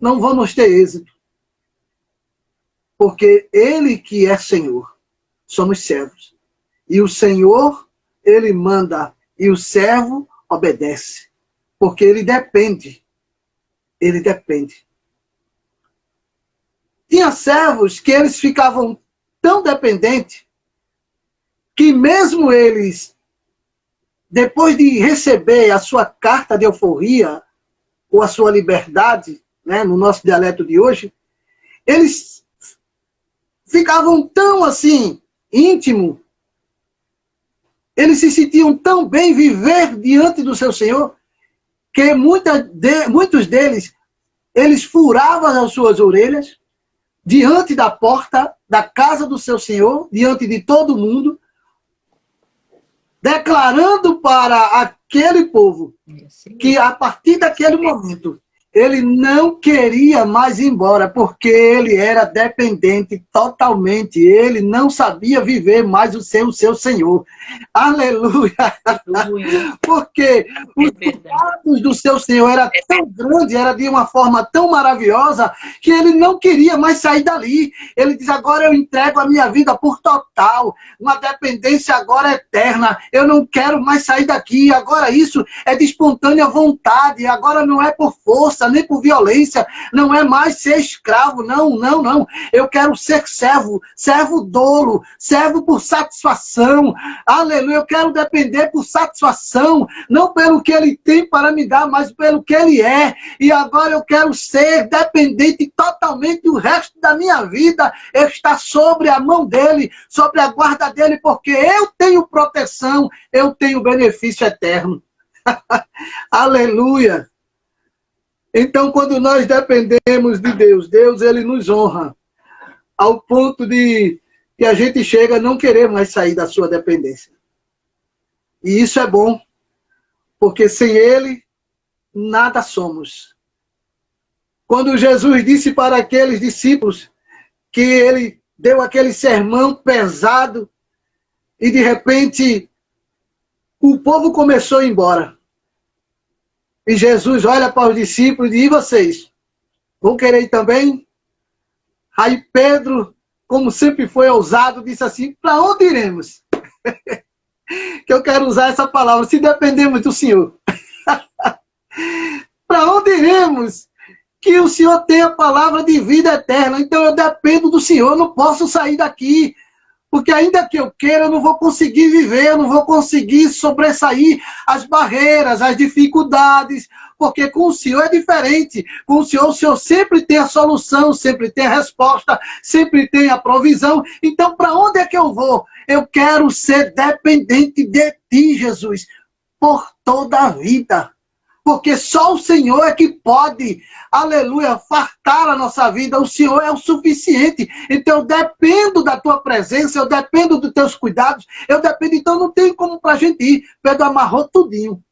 não vamos ter êxito. Porque Ele que é Senhor, somos servos. E o Senhor, Ele manda, e o servo obedece. Porque ele depende. Ele depende. Tinha servos que eles ficavam tão dependentes, que mesmo eles, depois de receber a sua carta de alforria, ou a sua liberdade, né, no nosso dialeto de hoje, eles ficavam tão assim, íntimo, eles se sentiam tão bem viver diante do seu Senhor, que muitos deles, eles furavam as suas orelhas, diante da porta da casa do seu Senhor, diante de todo mundo, declarando para aquele povo que a partir daquele momento ele não queria mais ir embora, porque ele era dependente totalmente. Ele não sabia viver mais o seu Senhor. Aleluia! Aleluia. Porque os cuidados do seu Senhor era tão grande, era de uma forma tão maravilhosa, que ele não queria mais sair dali. Ele diz, agora eu entrego a minha vida por total, uma dependência agora eterna. Eu não quero mais sair daqui. Agora isso é de espontânea vontade. Agora não é por força, nem por violência, não é mais ser escravo, não, não, não. Eu quero ser servo, servo dolo, servo por satisfação. Aleluia, eu quero depender por satisfação, não pelo que ele tem para me dar, mas pelo que ele é. E agora eu quero ser dependente totalmente, o resto da minha vida está sobre a mão dele, sobre a guarda dele, porque eu tenho proteção, eu tenho benefício eterno. Aleluia. Então, quando nós dependemos de Deus, Deus ele nos honra, ao ponto de que a gente chega a não querer mais sair da sua dependência. E isso é bom, porque sem Ele, nada somos. Quando Jesus disse para aqueles discípulos que Ele deu aquele sermão pesado, e de repente o povo começou a ir embora. E Jesus olha para os discípulos e diz, e vocês? Vão querer ir também? Aí Pedro, como sempre foi ousado, disse assim, para onde iremos? Que eu quero usar essa palavra, se dependemos do Senhor. Para onde iremos? Que o Senhor tem a palavra de vida eterna, então eu dependo do Senhor, eu não posso sair daqui. Porque ainda que eu queira, eu não vou conseguir viver, eu não vou conseguir sobressair as barreiras, as dificuldades, porque com o Senhor é diferente. Com o Senhor sempre tem a solução, sempre tem a resposta, sempre tem a provisão. Então, para onde é que eu vou? Eu quero ser dependente de Ti, Jesus, por toda a vida. Porque só o Senhor é que pode, aleluia, fartar a nossa vida. O Senhor é o suficiente. Então eu dependo da tua presença, eu dependo dos teus cuidados, eu dependo, então não tem como para a gente ir. Pedro amarrou tudinho.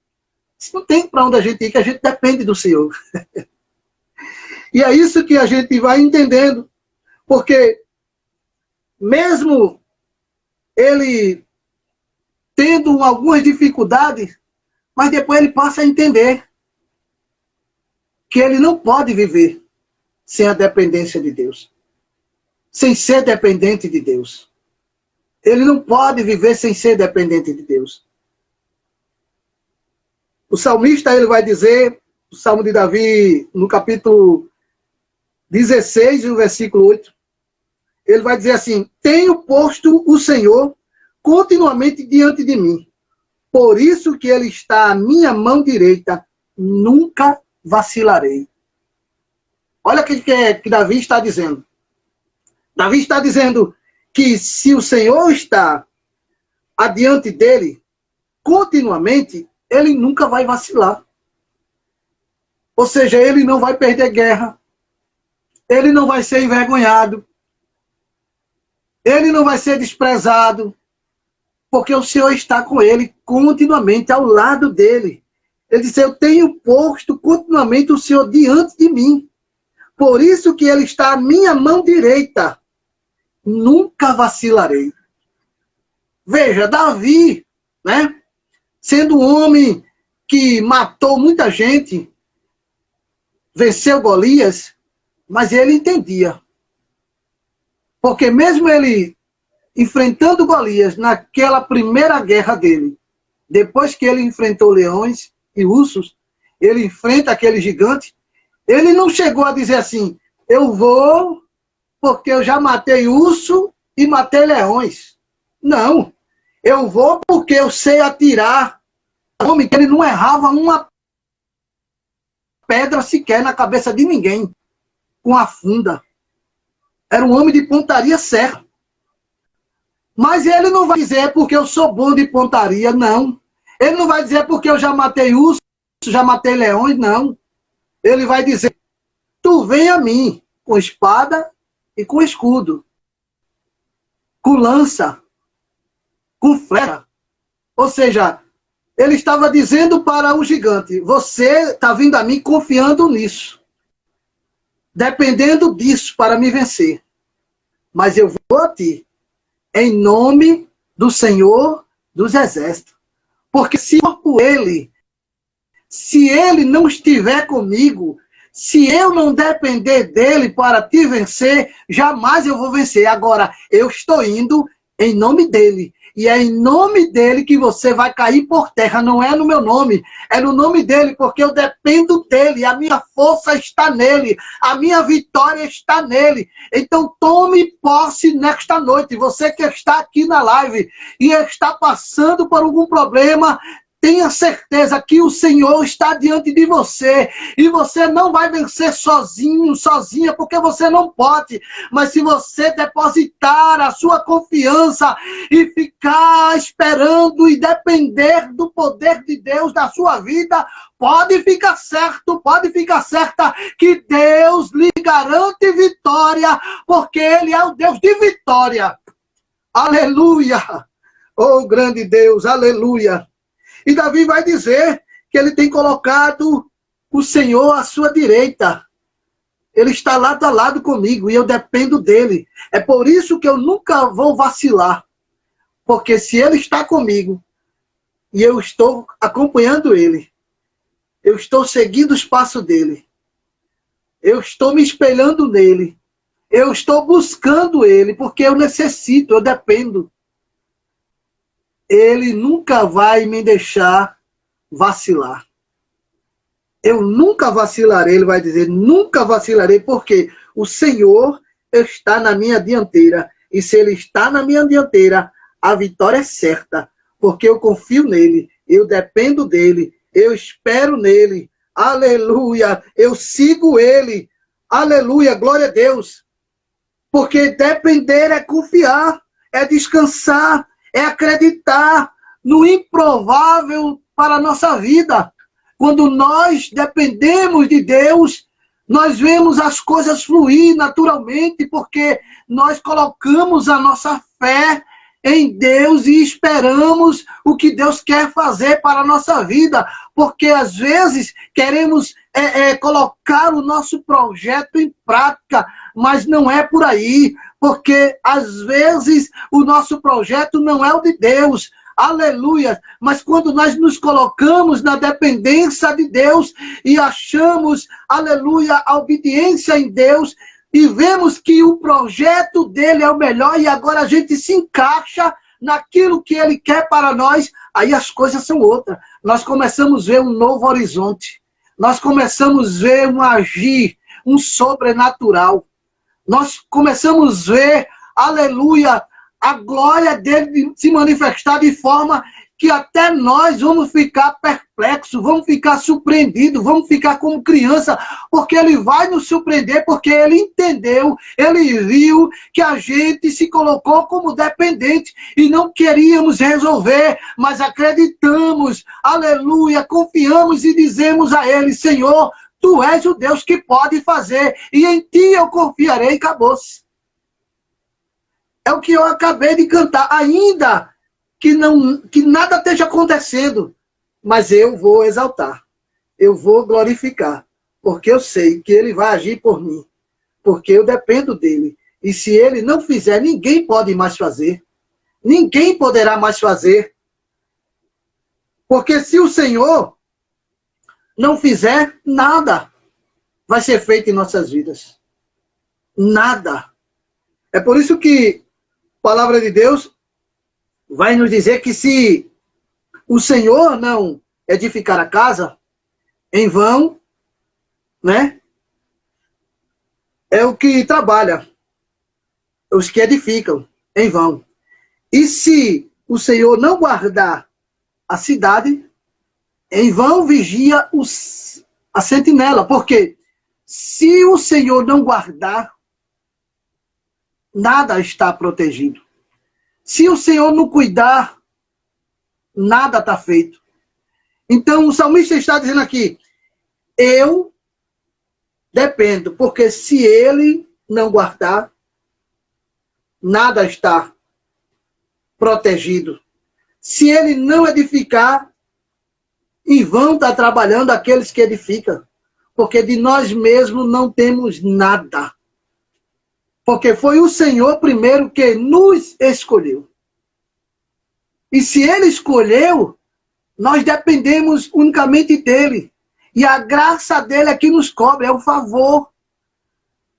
Não tem para onde a gente ir, que a gente depende do Senhor. E é isso que a gente vai entendendo. Porque mesmo ele tendo algumas dificuldades, mas depois ele passa a entender que ele não pode viver sem a dependência de Deus. sem ser dependente de Deus. Ele não pode viver sem ser dependente de Deus. O salmista, ele vai dizer, o Salmo de Davi, no capítulo 16, no versículo 8, ele vai dizer assim: tenho posto o Senhor continuamente diante de mim. Por isso que ele está à minha mão direita, nunca vacilarei. Olha o que Davi está dizendo. Davi está dizendo que se o Senhor está adiante dele, continuamente, ele nunca vai vacilar. Ou seja, ele não vai perder guerra. Ele não vai ser envergonhado. Ele não vai ser desprezado. Porque o Senhor está com ele continuamente, ao lado dele. Ele disse: eu tenho posto continuamente o Senhor diante de mim. Por isso que ele está à minha mão direita. Nunca vacilarei. Veja, Davi, né? Sendo um homem que matou muita gente, venceu Golias, mas ele entendia. Porque mesmo ele enfrentando Golias naquela primeira guerra dele, depois que ele enfrentou leões e ursos, ele enfrenta aquele gigante, ele não chegou a dizer assim: eu vou porque eu já matei urso e matei leões. Não, eu vou porque eu sei atirar. O homem que ele não errava uma pedra sequer na cabeça de ninguém, com a funda. Era um homem de pontaria certa. Mas ele não vai dizer porque eu sou bom de pontaria, não. Ele não vai dizer porque eu já matei urso, já matei leões, não. Ele vai dizer: tu vem a mim com espada e com escudo, com lança, com flecha. Ou seja, ele estava dizendo para o gigante: você está vindo a mim confiando nisso, dependendo disso para me vencer. Mas eu vou a ti em nome do Senhor dos Exércitos. Porque se por ele, se ele não estiver comigo, se eu não depender dele para te vencer, jamais eu vou vencer. Agora, eu estou indo em nome dele. E é em nome dele que você vai cair por terra. Não é no meu nome. É no nome dele, porque eu dependo dele. A minha força está nele. A minha vitória está nele. Então tome posse nesta noite. Você que está aqui na live e está passando por algum problema, tenha certeza que o Senhor está diante de você. E você não vai vencer sozinho, sozinha, porque você não pode. Mas se você depositar a sua confiança e ficar esperando e depender do poder de Deus na sua vida, pode ficar certo, pode ficar certa que Deus lhe garante vitória, porque Ele é o Deus de vitória. Aleluia! Oh, grande Deus, aleluia! E Davi vai dizer que ele tem colocado o Senhor à sua direita. Ele está lado a lado comigo e eu dependo dele. É por isso que eu nunca vou vacilar. Porque se ele está comigo e eu estou acompanhando ele, eu estou seguindo os passos dele, eu estou me espelhando nele, eu estou buscando ele, porque eu necessito, eu dependo. Ele nunca vai me deixar vacilar. Eu nunca vacilarei, ele vai dizer, nunca vacilarei, porque o Senhor está na minha dianteira. E se ele está na minha dianteira, a vitória é certa, porque eu confio nele, eu dependo dele, eu espero nele. Aleluia, eu sigo ele. Aleluia, glória a Deus. Porque depender é confiar, é descansar, é acreditar no improvável para a nossa vida. Quando nós dependemos de Deus, nós vemos as coisas fluir naturalmente, porque nós colocamos a nossa fé em Deus e esperamos o que Deus quer fazer para a nossa vida. Porque às vezes queremos colocar o nosso projeto em prática, mas não é por aí. Porque às vezes o nosso projeto não é o de Deus. Aleluia! Mas quando nós nos colocamos na dependência de Deus e achamos, aleluia, a obediência em Deus, e vemos que o projeto dele é o melhor e agora a gente se encaixa naquilo que ele quer para nós, aí as coisas são outras. Nós começamos a ver um novo horizonte. Nós começamos a ver um agir, um sobrenatural. Nós começamos a ver, aleluia, a glória dele se manifestar de forma que até nós vamos ficar perplexos, vamos ficar surpreendidos, vamos ficar como criança, porque ele vai nos surpreender, porque ele entendeu, ele viu que a gente se colocou como dependente e não queríamos resolver, mas acreditamos, aleluia, confiamos e dizemos a ele, Senhor, tu és o Deus que pode fazer, e em ti eu confiarei, e acabou-se. É o que eu acabei de cantar, ainda que nada esteja acontecendo, mas eu vou exaltar, eu vou glorificar, porque eu sei que ele vai agir por mim, porque eu dependo dele, e se ele não fizer, ninguém pode mais fazer, ninguém poderá mais fazer, porque se o Senhor não fizer, nada vai ser feito em nossas vidas, nada. É por isso que a palavra de Deus vai nos dizer que se o Senhor não edificar a casa, em vão, né? É o que trabalha, os que edificam, em vão. E se o Senhor não guardar a cidade, em vão vigia a sentinela. Porque se o Senhor não guardar, nada está protegido. Se o Senhor não cuidar, nada está feito. Então, o salmista está dizendo aqui, eu dependo, porque se ele não guardar, nada está protegido. Se ele não edificar, em vão está trabalhando aqueles que edificam, porque de nós mesmos não temos nada. Porque foi o Senhor primeiro que nos escolheu. E se ele escolheu, nós dependemos unicamente dele. E a graça dele é que nos cobre, é o favor.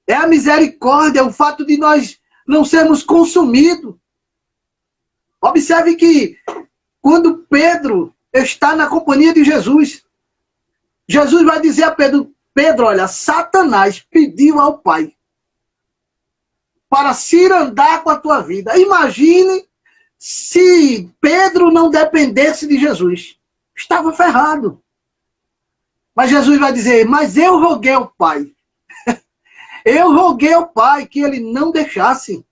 É a misericórdia, é o fato de nós não sermos consumidos. Observe que quando Pedro está na companhia de Jesus, Jesus vai dizer a Pedro, Pedro, olha, Satanás pediu ao Pai para cirandar com a tua vida. Imagine se Pedro não dependesse de Jesus. Estava ferrado. Mas Jesus vai dizer, mas eu roguei ao Pai. Eu roguei ao Pai que ele não deixasse.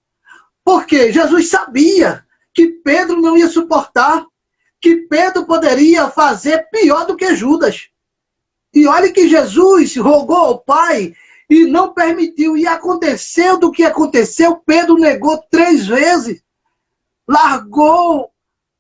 Porque Jesus sabia que Pedro não ia suportar, que Pedro poderia fazer pior do que Judas. E olha que Jesus rogou ao Pai e não permitiu. E aconteceu do que aconteceu, Pedro negou 3 vezes. Largou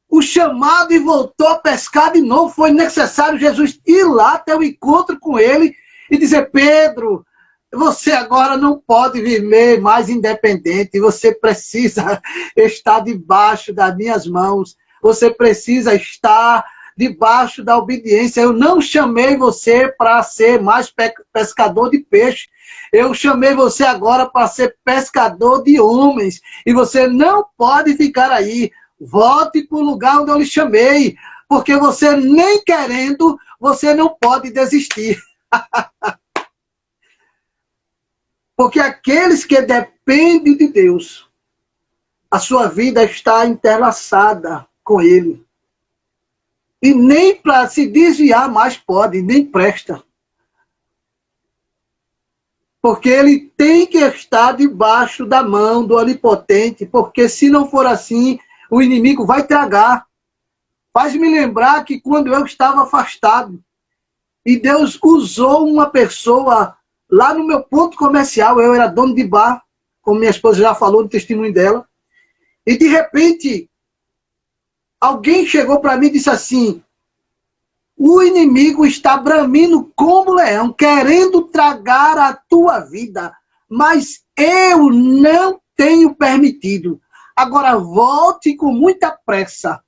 o chamado e voltou a pescar de novo. Foi necessário Jesus ir lá ter um encontro com ele e dizer, Pedro, você agora não pode viver mais independente. Você precisa estar debaixo das minhas mãos. Você precisa estar debaixo da obediência. Eu não chamei você para ser mais pescador de peixe. Eu chamei você agora para ser pescador de homens. E você não pode ficar aí. Volte para o lugar onde eu lhe chamei. Porque você nem querendo, você não pode desistir. Porque aqueles que dependem de Deus, a sua vida está entrelaçada com Ele. E nem para se desviar mais pode, nem presta. Porque ele tem que estar debaixo da mão do Onipotente, porque se não for assim, o inimigo vai tragar. Faz-me lembrar que quando eu estava afastado, e Deus usou uma pessoa lá no meu ponto comercial, eu era dono de bar, como minha esposa já falou no testemunho dela, e de repente, alguém chegou para mim e disse assim, o inimigo está bramindo como leão, querendo tragar a tua vida, mas eu não tenho permitido. Agora volte com muita pressa,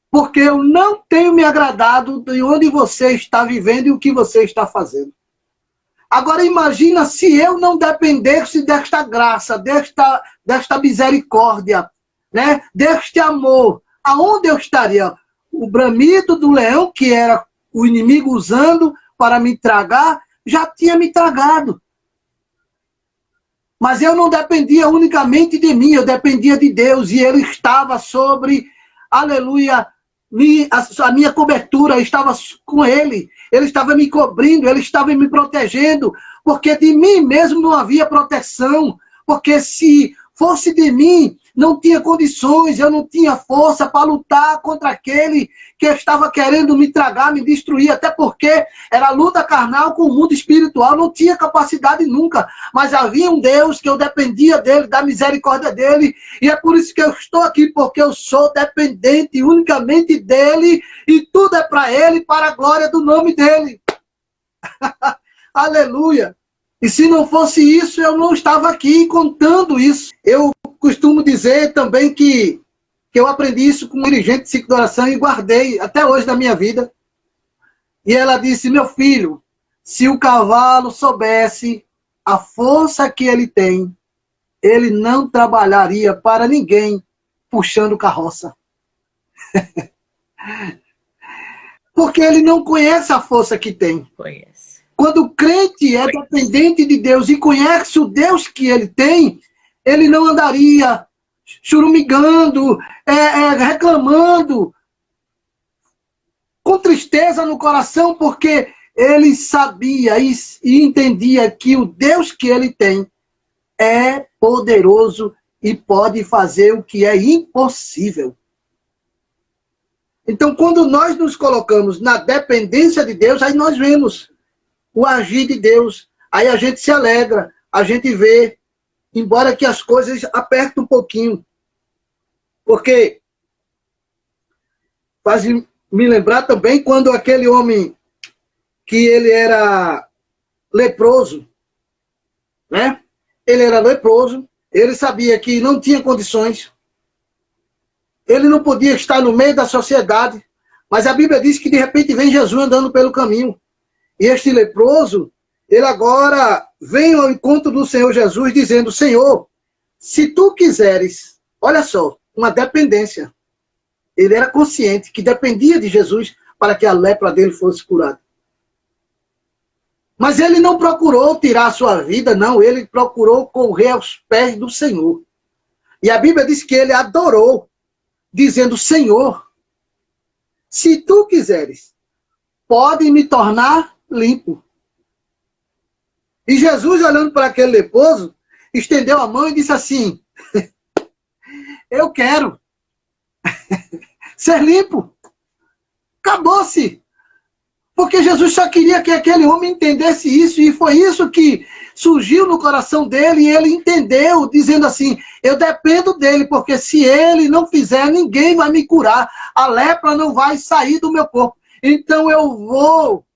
porque eu não tenho me agradado de onde você está vivendo e o que você está fazendo. Agora imagina se eu não dependesse desta graça, desta misericórdia, né? Deste amor. Aonde eu estaria? O bramido do leão, que era o inimigo usando para me tragar, já tinha me tragado. Mas eu não dependia unicamente de mim, eu dependia de Deus, e Ele estava sobre, aleluia, a minha cobertura, estava com Ele estava me cobrindo, Ele estava me protegendo, porque de mim mesmo não havia proteção, porque se fosse de mim, não tinha condições, eu não tinha força para lutar contra aquele que estava querendo me tragar, me destruir, até porque era luta carnal com o mundo espiritual, não tinha capacidade nunca, mas havia um Deus que eu dependia dele, da misericórdia dele, e é por isso que eu estou aqui, porque eu sou dependente unicamente dele, e tudo é para ele, para a glória do nome dele. Aleluia! E se não fosse isso, eu não estava aqui contando isso. Eu costumo dizer também que eu aprendi isso com um dirigente de ciclo de oração e guardei até hoje na minha vida. E ela disse, meu filho, se o cavalo soubesse a força que ele tem, ele não trabalharia para ninguém puxando carroça. Porque ele não conhece a força que tem. Conhece. Quando o crente é dependente de Deus e conhece o Deus que ele tem, ele não andaria churumigando, reclamando, com tristeza no coração, porque ele sabia e entendia que o Deus que ele tem é poderoso e pode fazer o que é impossível. Então, quando nós nos colocamos na dependência de Deus, aí nós vemos o agir de Deus. Aí a gente se alegra, a gente vê, embora que as coisas apertem um pouquinho. Porque faz me lembrar também quando aquele homem que ele era leproso, né? Ele era leproso, ele sabia que não tinha condições, ele não podia estar no meio da sociedade, mas a Bíblia diz que de repente vem Jesus andando pelo caminho. E este leproso, ele agora vem ao encontro do Senhor Jesus dizendo, Senhor, se tu quiseres, olha só, uma dependência. Ele era consciente que dependia de Jesus para que a lepra dele fosse curada. Mas ele não procurou tirar a sua vida, não. Ele procurou correr aos pés do Senhor. E a Bíblia diz que ele adorou, dizendo, Senhor, se tu quiseres, pode me tornar limpo. E Jesus, olhando para aquele leproso, estendeu a mão e disse assim, eu quero ser limpo. Acabou-se. Porque Jesus só queria que aquele homem entendesse isso, e foi isso que surgiu no coração dele, e ele entendeu, dizendo assim, eu dependo dele, porque se ele não fizer, ninguém vai me curar, a lepra não vai sair do meu corpo. Então eu vou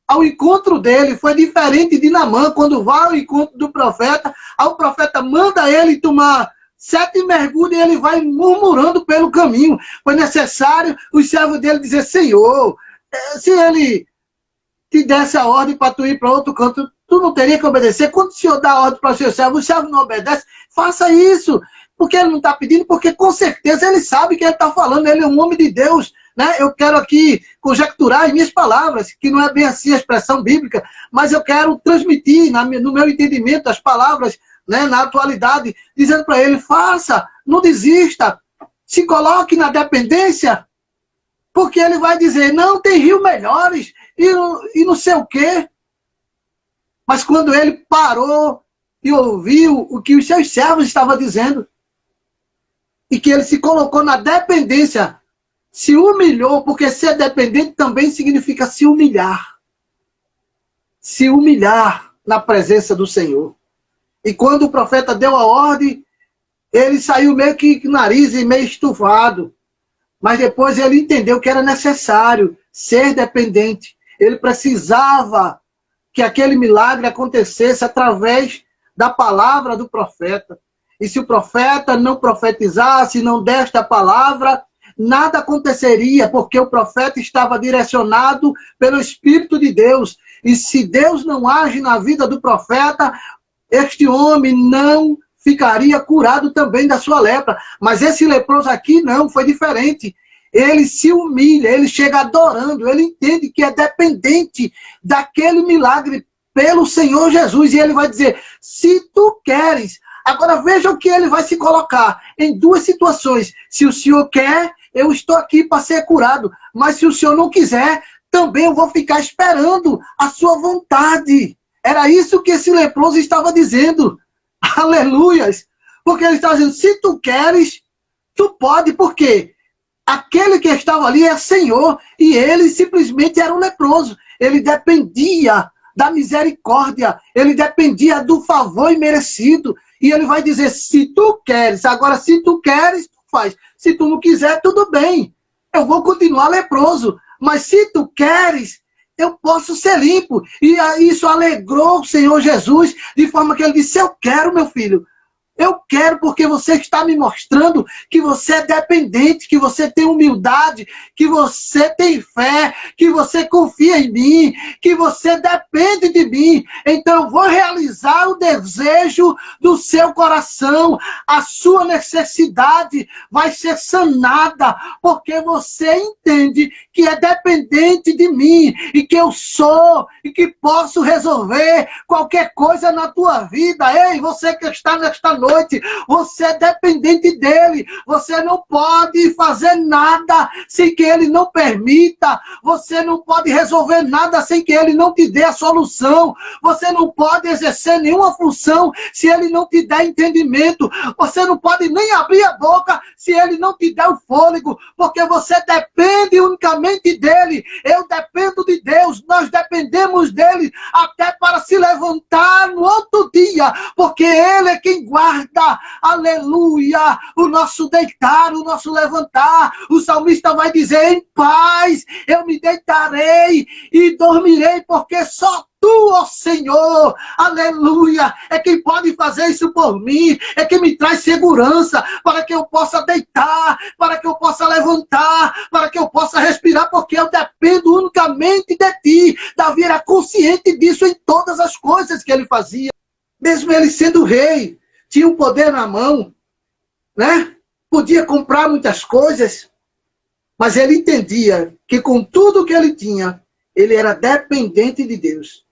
ao encontro dele. Foi diferente de Naamã, quando vai ao encontro do profeta, o profeta manda ele tomar 7 mergulhos e ele vai murmurando pelo caminho. Foi necessário os servos dele dizer, Senhor, se ele te desse a ordem para tu ir para outro canto, tu não teria que obedecer. Quando o Senhor dá a ordem para o servo não obedece, faça isso. Porque ele não está pedindo, porque com certeza ele sabe que ele está falando, ele é um homem de Deus. Né? Eu quero aqui conjecturar as minhas palavras, que não é bem assim a expressão bíblica, mas eu quero transmitir no meu entendimento as palavras, né, na atualidade, dizendo para ele, faça, não desista, se coloque na dependência, porque ele vai dizer, não, tem rios melhores, e não sei o quê. Mas quando ele parou e ouviu o que os seus servos estavam dizendo, e que ele se colocou na dependência, se humilhou, porque ser dependente também significa se humilhar. Se humilhar na presença do Senhor. E quando o profeta deu a ordem, ele saiu meio que nariz e meio estufado. Mas depois ele entendeu que era necessário ser dependente. Ele precisava que aquele milagre acontecesse através da palavra do profeta. E se o profeta não profetizasse, não desse a palavra, nada aconteceria, porque o profeta estava direcionado pelo Espírito de Deus. E se Deus não age na vida do profeta, este homem não ficaria curado também da sua lepra. Mas esse leproso aqui não, foi diferente. Ele se humilha, ele chega adorando, ele entende que é dependente daquele milagre pelo Senhor Jesus. E ele vai dizer, se tu queres. Agora veja o que ele vai se colocar em duas situações. Se o Senhor quer, eu estou aqui para ser curado. Mas se o Senhor não quiser, também eu vou ficar esperando a sua vontade. Era isso que esse leproso estava dizendo. Aleluias! Porque ele estava dizendo, se tu queres, tu pode. Por quê? Aquele que estava ali é Senhor, e ele simplesmente era um leproso. Ele dependia da misericórdia, ele dependia do favor imerecido. E ele vai dizer, se tu queres, agora se tu queres, tu faz. Se tu não quiser, tudo bem. Eu vou continuar leproso. Mas se tu queres, eu posso ser limpo. E isso alegrou o Senhor Jesus, de forma que ele disse, eu quero, meu filho. Eu quero, porque você está me mostrando que você é dependente, que você tem humildade, que você tem fé, que você confia em mim, que você depende de mim. Então eu vou realizar o desejo do seu coração. A sua necessidade vai ser sanada, porque você entende que é dependente de mim, e que eu sou, e que posso resolver qualquer coisa na tua vida. Ei, você que está nesta noite, você é dependente dele. Você não pode fazer nada sem que ele não permita. Você não pode resolver nada sem que ele não te dê a solução. Você não pode exercer nenhuma função se ele não te der entendimento. Você não pode nem abrir a boca se ele não te der o fôlego, porque você depende unicamente dele. Eu dependo de Deus, nós dependemos dele até para se levantar no outro dia, porque ele é quem guarda, aleluia, o nosso deitar, o nosso levantar. O salmista vai dizer, em paz eu me deitarei e dormirei, porque só tu, ó Senhor, aleluia, é quem pode fazer isso por mim, é quem me traz segurança para que eu possa deitar, para que eu possa levantar, para que eu possa respirar, porque eu dependo unicamente de ti. Davi era consciente disso em todas as coisas que ele fazia, mesmo ele sendo rei, tinha o poder na mão, né? Podia comprar muitas coisas, mas ele entendia que com tudo que ele tinha, ele era dependente de Deus.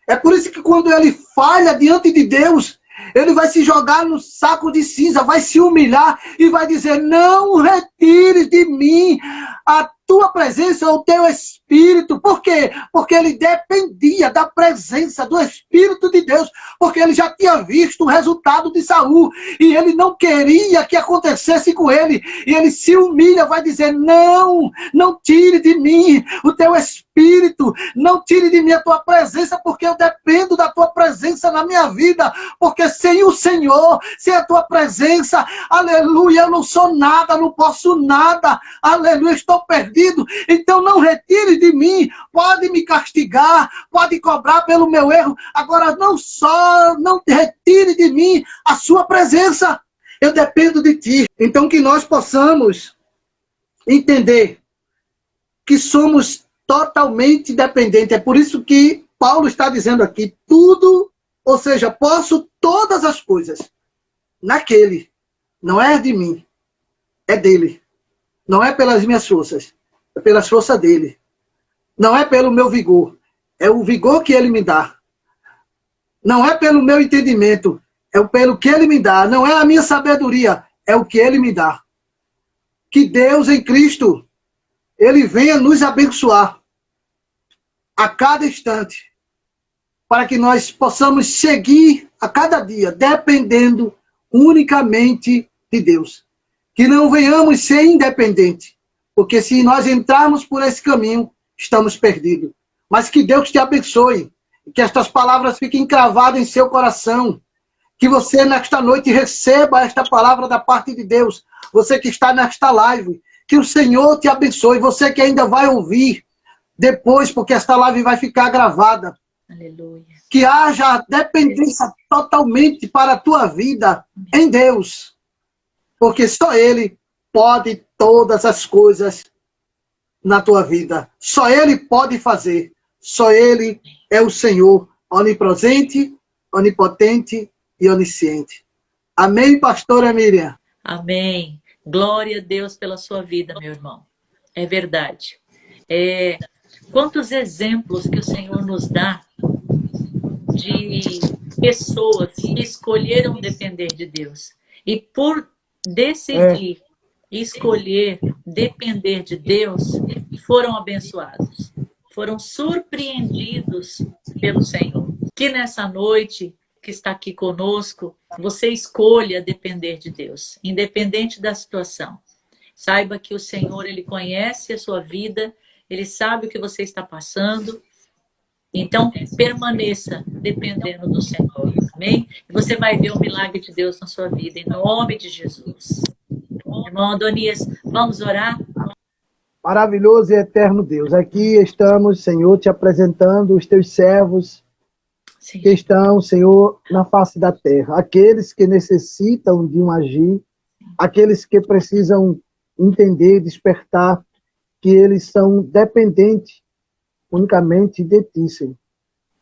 É por isso que quando ele falha diante de Deus, ele vai se jogar no saco de cinza, vai se humilhar e vai dizer, não retires de mim a tua presença, o teu Espírito. Por quê? Porque ele dependia da presença do Espírito de Deus, porque ele já tinha visto o resultado de Saul, e ele não queria que acontecesse com ele, e ele se humilha, vai dizer, não tire de mim o teu Espírito, não tire de mim a tua presença, porque eu dependo da tua presença na minha vida, porque sem o Senhor, sem a tua presença, aleluia, eu não sou nada, não posso nada, aleluia, estou perdido. Então não retire de mim, pode me castigar, pode cobrar pelo meu erro, agora não retire de mim a sua presença, eu dependo de ti. Então que nós possamos entender que somos totalmente dependentes. É por isso que Paulo está dizendo aqui, tudo, ou seja, posso todas as coisas naquele, não é de mim, é dele. Não é pelas minhas forças, é pelas forças dele. Não é pelo meu vigor, é o vigor que ele me dá. Não é pelo meu entendimento, é pelo que ele me dá. Não é a minha sabedoria, é o que ele me dá. Que Deus em Cristo, ele venha nos abençoar a cada instante, para que nós possamos seguir a cada dia, dependendo unicamente de Deus. Que não venhamos ser independentes, porque se nós entrarmos por esse caminho, estamos perdidos. Mas que Deus te abençoe, que estas palavras fiquem cravadas em seu coração, que você nesta noite receba esta palavra da parte de Deus, você que está nesta live, que o Senhor te abençoe, você que ainda vai ouvir depois, porque esta live vai ficar gravada. Aleluia. Que haja dependência totalmente para a tua vida em Deus. Porque só Ele pode todas as coisas na tua vida. Só Ele pode fazer. Só Ele é o Senhor, onipresente, onipotente e onisciente. Amém, pastora Miriam? Amém. Glória a Deus pela sua vida, meu irmão. É verdade. Quantos exemplos que o Senhor nos dá de pessoas que escolheram depender de Deus. E por decidir escolher depender de Deus, foram abençoados. Foram surpreendidos pelo Senhor. Que nessa noite que está aqui conosco, você escolha depender de Deus, independente da situação. Saiba que o Senhor, Ele conhece a sua vida, Ele sabe o que você está passando. Então, permaneça dependendo do Senhor, amém? E você vai ver o milagre de Deus na sua vida, em nome de Jesus. Irmão Adonias, vamos orar? Maravilhoso e eterno Deus, aqui estamos, Senhor, te apresentando os teus servos, sim, que estão, Senhor, na face da terra. Aqueles que necessitam de um agir, aqueles que precisam entender, despertar, que eles são dependentes unicamente de ti, Senhor.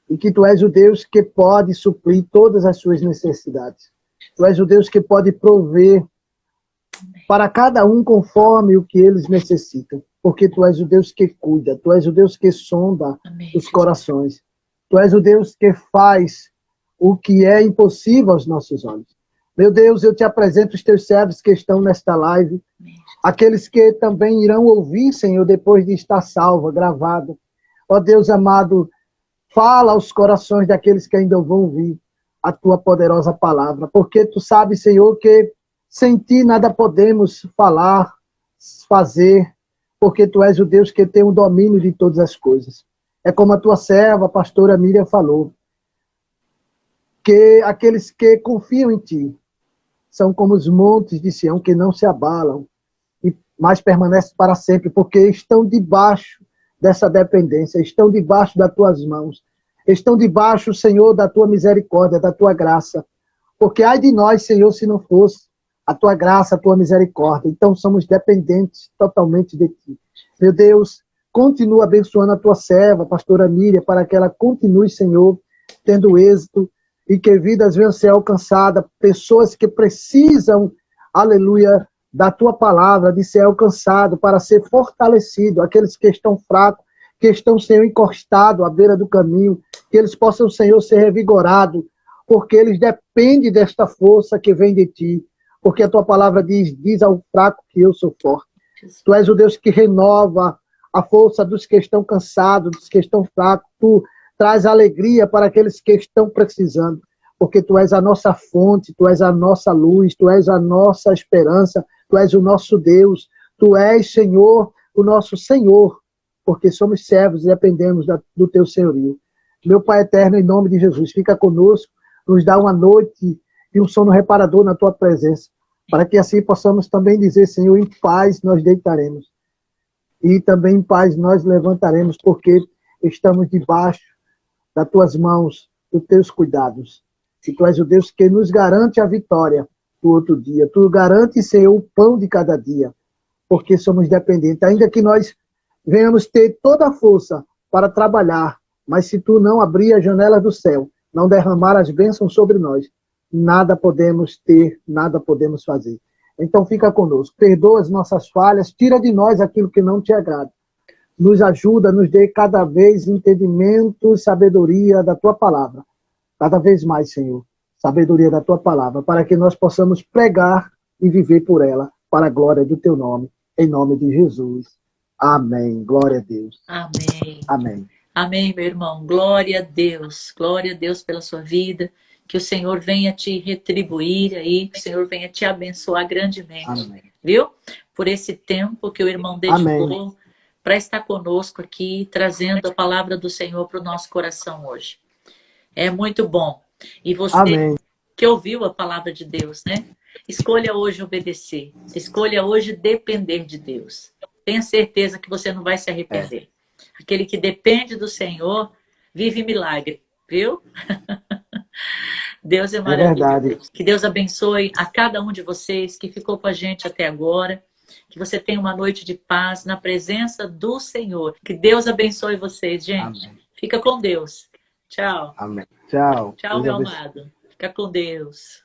E que tu és o Deus que pode suprir todas as suas necessidades. Tu és o Deus que pode prover para cada um conforme o que eles necessitam. Porque tu és o Deus que cuida, tu és o Deus que sonda os corações. Tu és o Deus que faz o que é impossível aos nossos olhos. Meu Deus, eu te apresento os teus servos que estão nesta live, aqueles que também irão ouvir, Senhor, depois de estar salva, gravada. Ó Deus amado, fala aos corações daqueles que ainda vão ouvir a tua poderosa palavra, porque tu sabes, Senhor, que sem ti nada podemos falar, fazer, porque tu és o Deus que tem o domínio de todas as coisas. É como a tua serva, a pastora Miriam, falou, que aqueles que confiam em ti são como os montes de Sião que não se abalam, mas permanecem para sempre, porque estão debaixo dessa dependência, estão debaixo das tuas mãos, estão debaixo, Senhor, da tua misericórdia, da tua graça, porque ai de nós, Senhor, se não fosse a tua graça, a tua misericórdia, então somos dependentes totalmente de ti. Meu Deus, continua abençoando a tua serva, a pastora Miriam, para que ela continue, Senhor, tendo êxito e que vidas venham a ser alcançadas, pessoas que precisam, aleluia, da tua palavra, de ser alcançado, para ser fortalecido, aqueles que estão fracos, que estão, Senhor, encostados à beira do caminho, que eles possam, Senhor, ser revigorados, porque eles dependem desta força que vem de ti, porque a tua palavra diz ao fraco que eu sou forte. Tu és o Deus que renova a força dos que estão cansados, dos que estão fracos, tu traz alegria para aqueles que estão precisando, porque tu és a nossa fonte, tu és a nossa luz, tu és a nossa esperança, tu és o nosso Deus, tu és, Senhor, o nosso Senhor, porque somos servos e dependemos do teu senhorio. Meu Pai eterno, em nome de Jesus, fica conosco, nos dá uma noite e um sono reparador na tua presença, para que assim possamos também dizer, Senhor, em paz nós deitaremos, e também em paz nós levantaremos, porque estamos debaixo das tuas mãos, dos teus cuidados. E tu és o Deus que nos garante a vitória do outro dia. Tu garante, Senhor, o pão de cada dia, porque somos dependentes. Ainda que nós venhamos ter toda a força para trabalhar, mas se tu não abrir a janela do céu, não derramar as bênçãos sobre nós, nada podemos ter, nada podemos fazer. Então fica conosco, perdoa as nossas falhas, tira de nós aquilo que não te agrada. Nos ajuda, nos dê cada vez entendimento e sabedoria da tua palavra. Cada vez mais, Senhor, sabedoria da tua palavra, para que nós possamos pregar e viver por ela, para a glória do teu nome, em nome de Jesus. Amém. Glória a Deus. Amém. Amém. Amém, meu irmão. Glória a Deus. Glória a Deus pela sua vida. Que o Senhor venha te retribuir aí, que o Senhor venha te abençoar grandemente. Amém. Viu? Por esse tempo que o irmão dedicou para estar conosco aqui, trazendo a palavra do Senhor para o nosso coração hoje. É muito bom. E você que ouviu a palavra de Deus, né? Escolha hoje obedecer. Escolha hoje depender de Deus. Tenha certeza que você não vai se arrepender. Aquele que depende do Senhor vive milagre, viu? Deus é maravilhoso. É verdade. Que Deus abençoe a cada um de vocês que ficou com a gente até agora. Que você tenha uma noite de paz na presença do Senhor. Que Deus abençoe vocês, gente. Amém. Fica com Deus. Tchau. Amém. Tchau. Tchau, Deus meu abençoe. amado. Fica com Deus.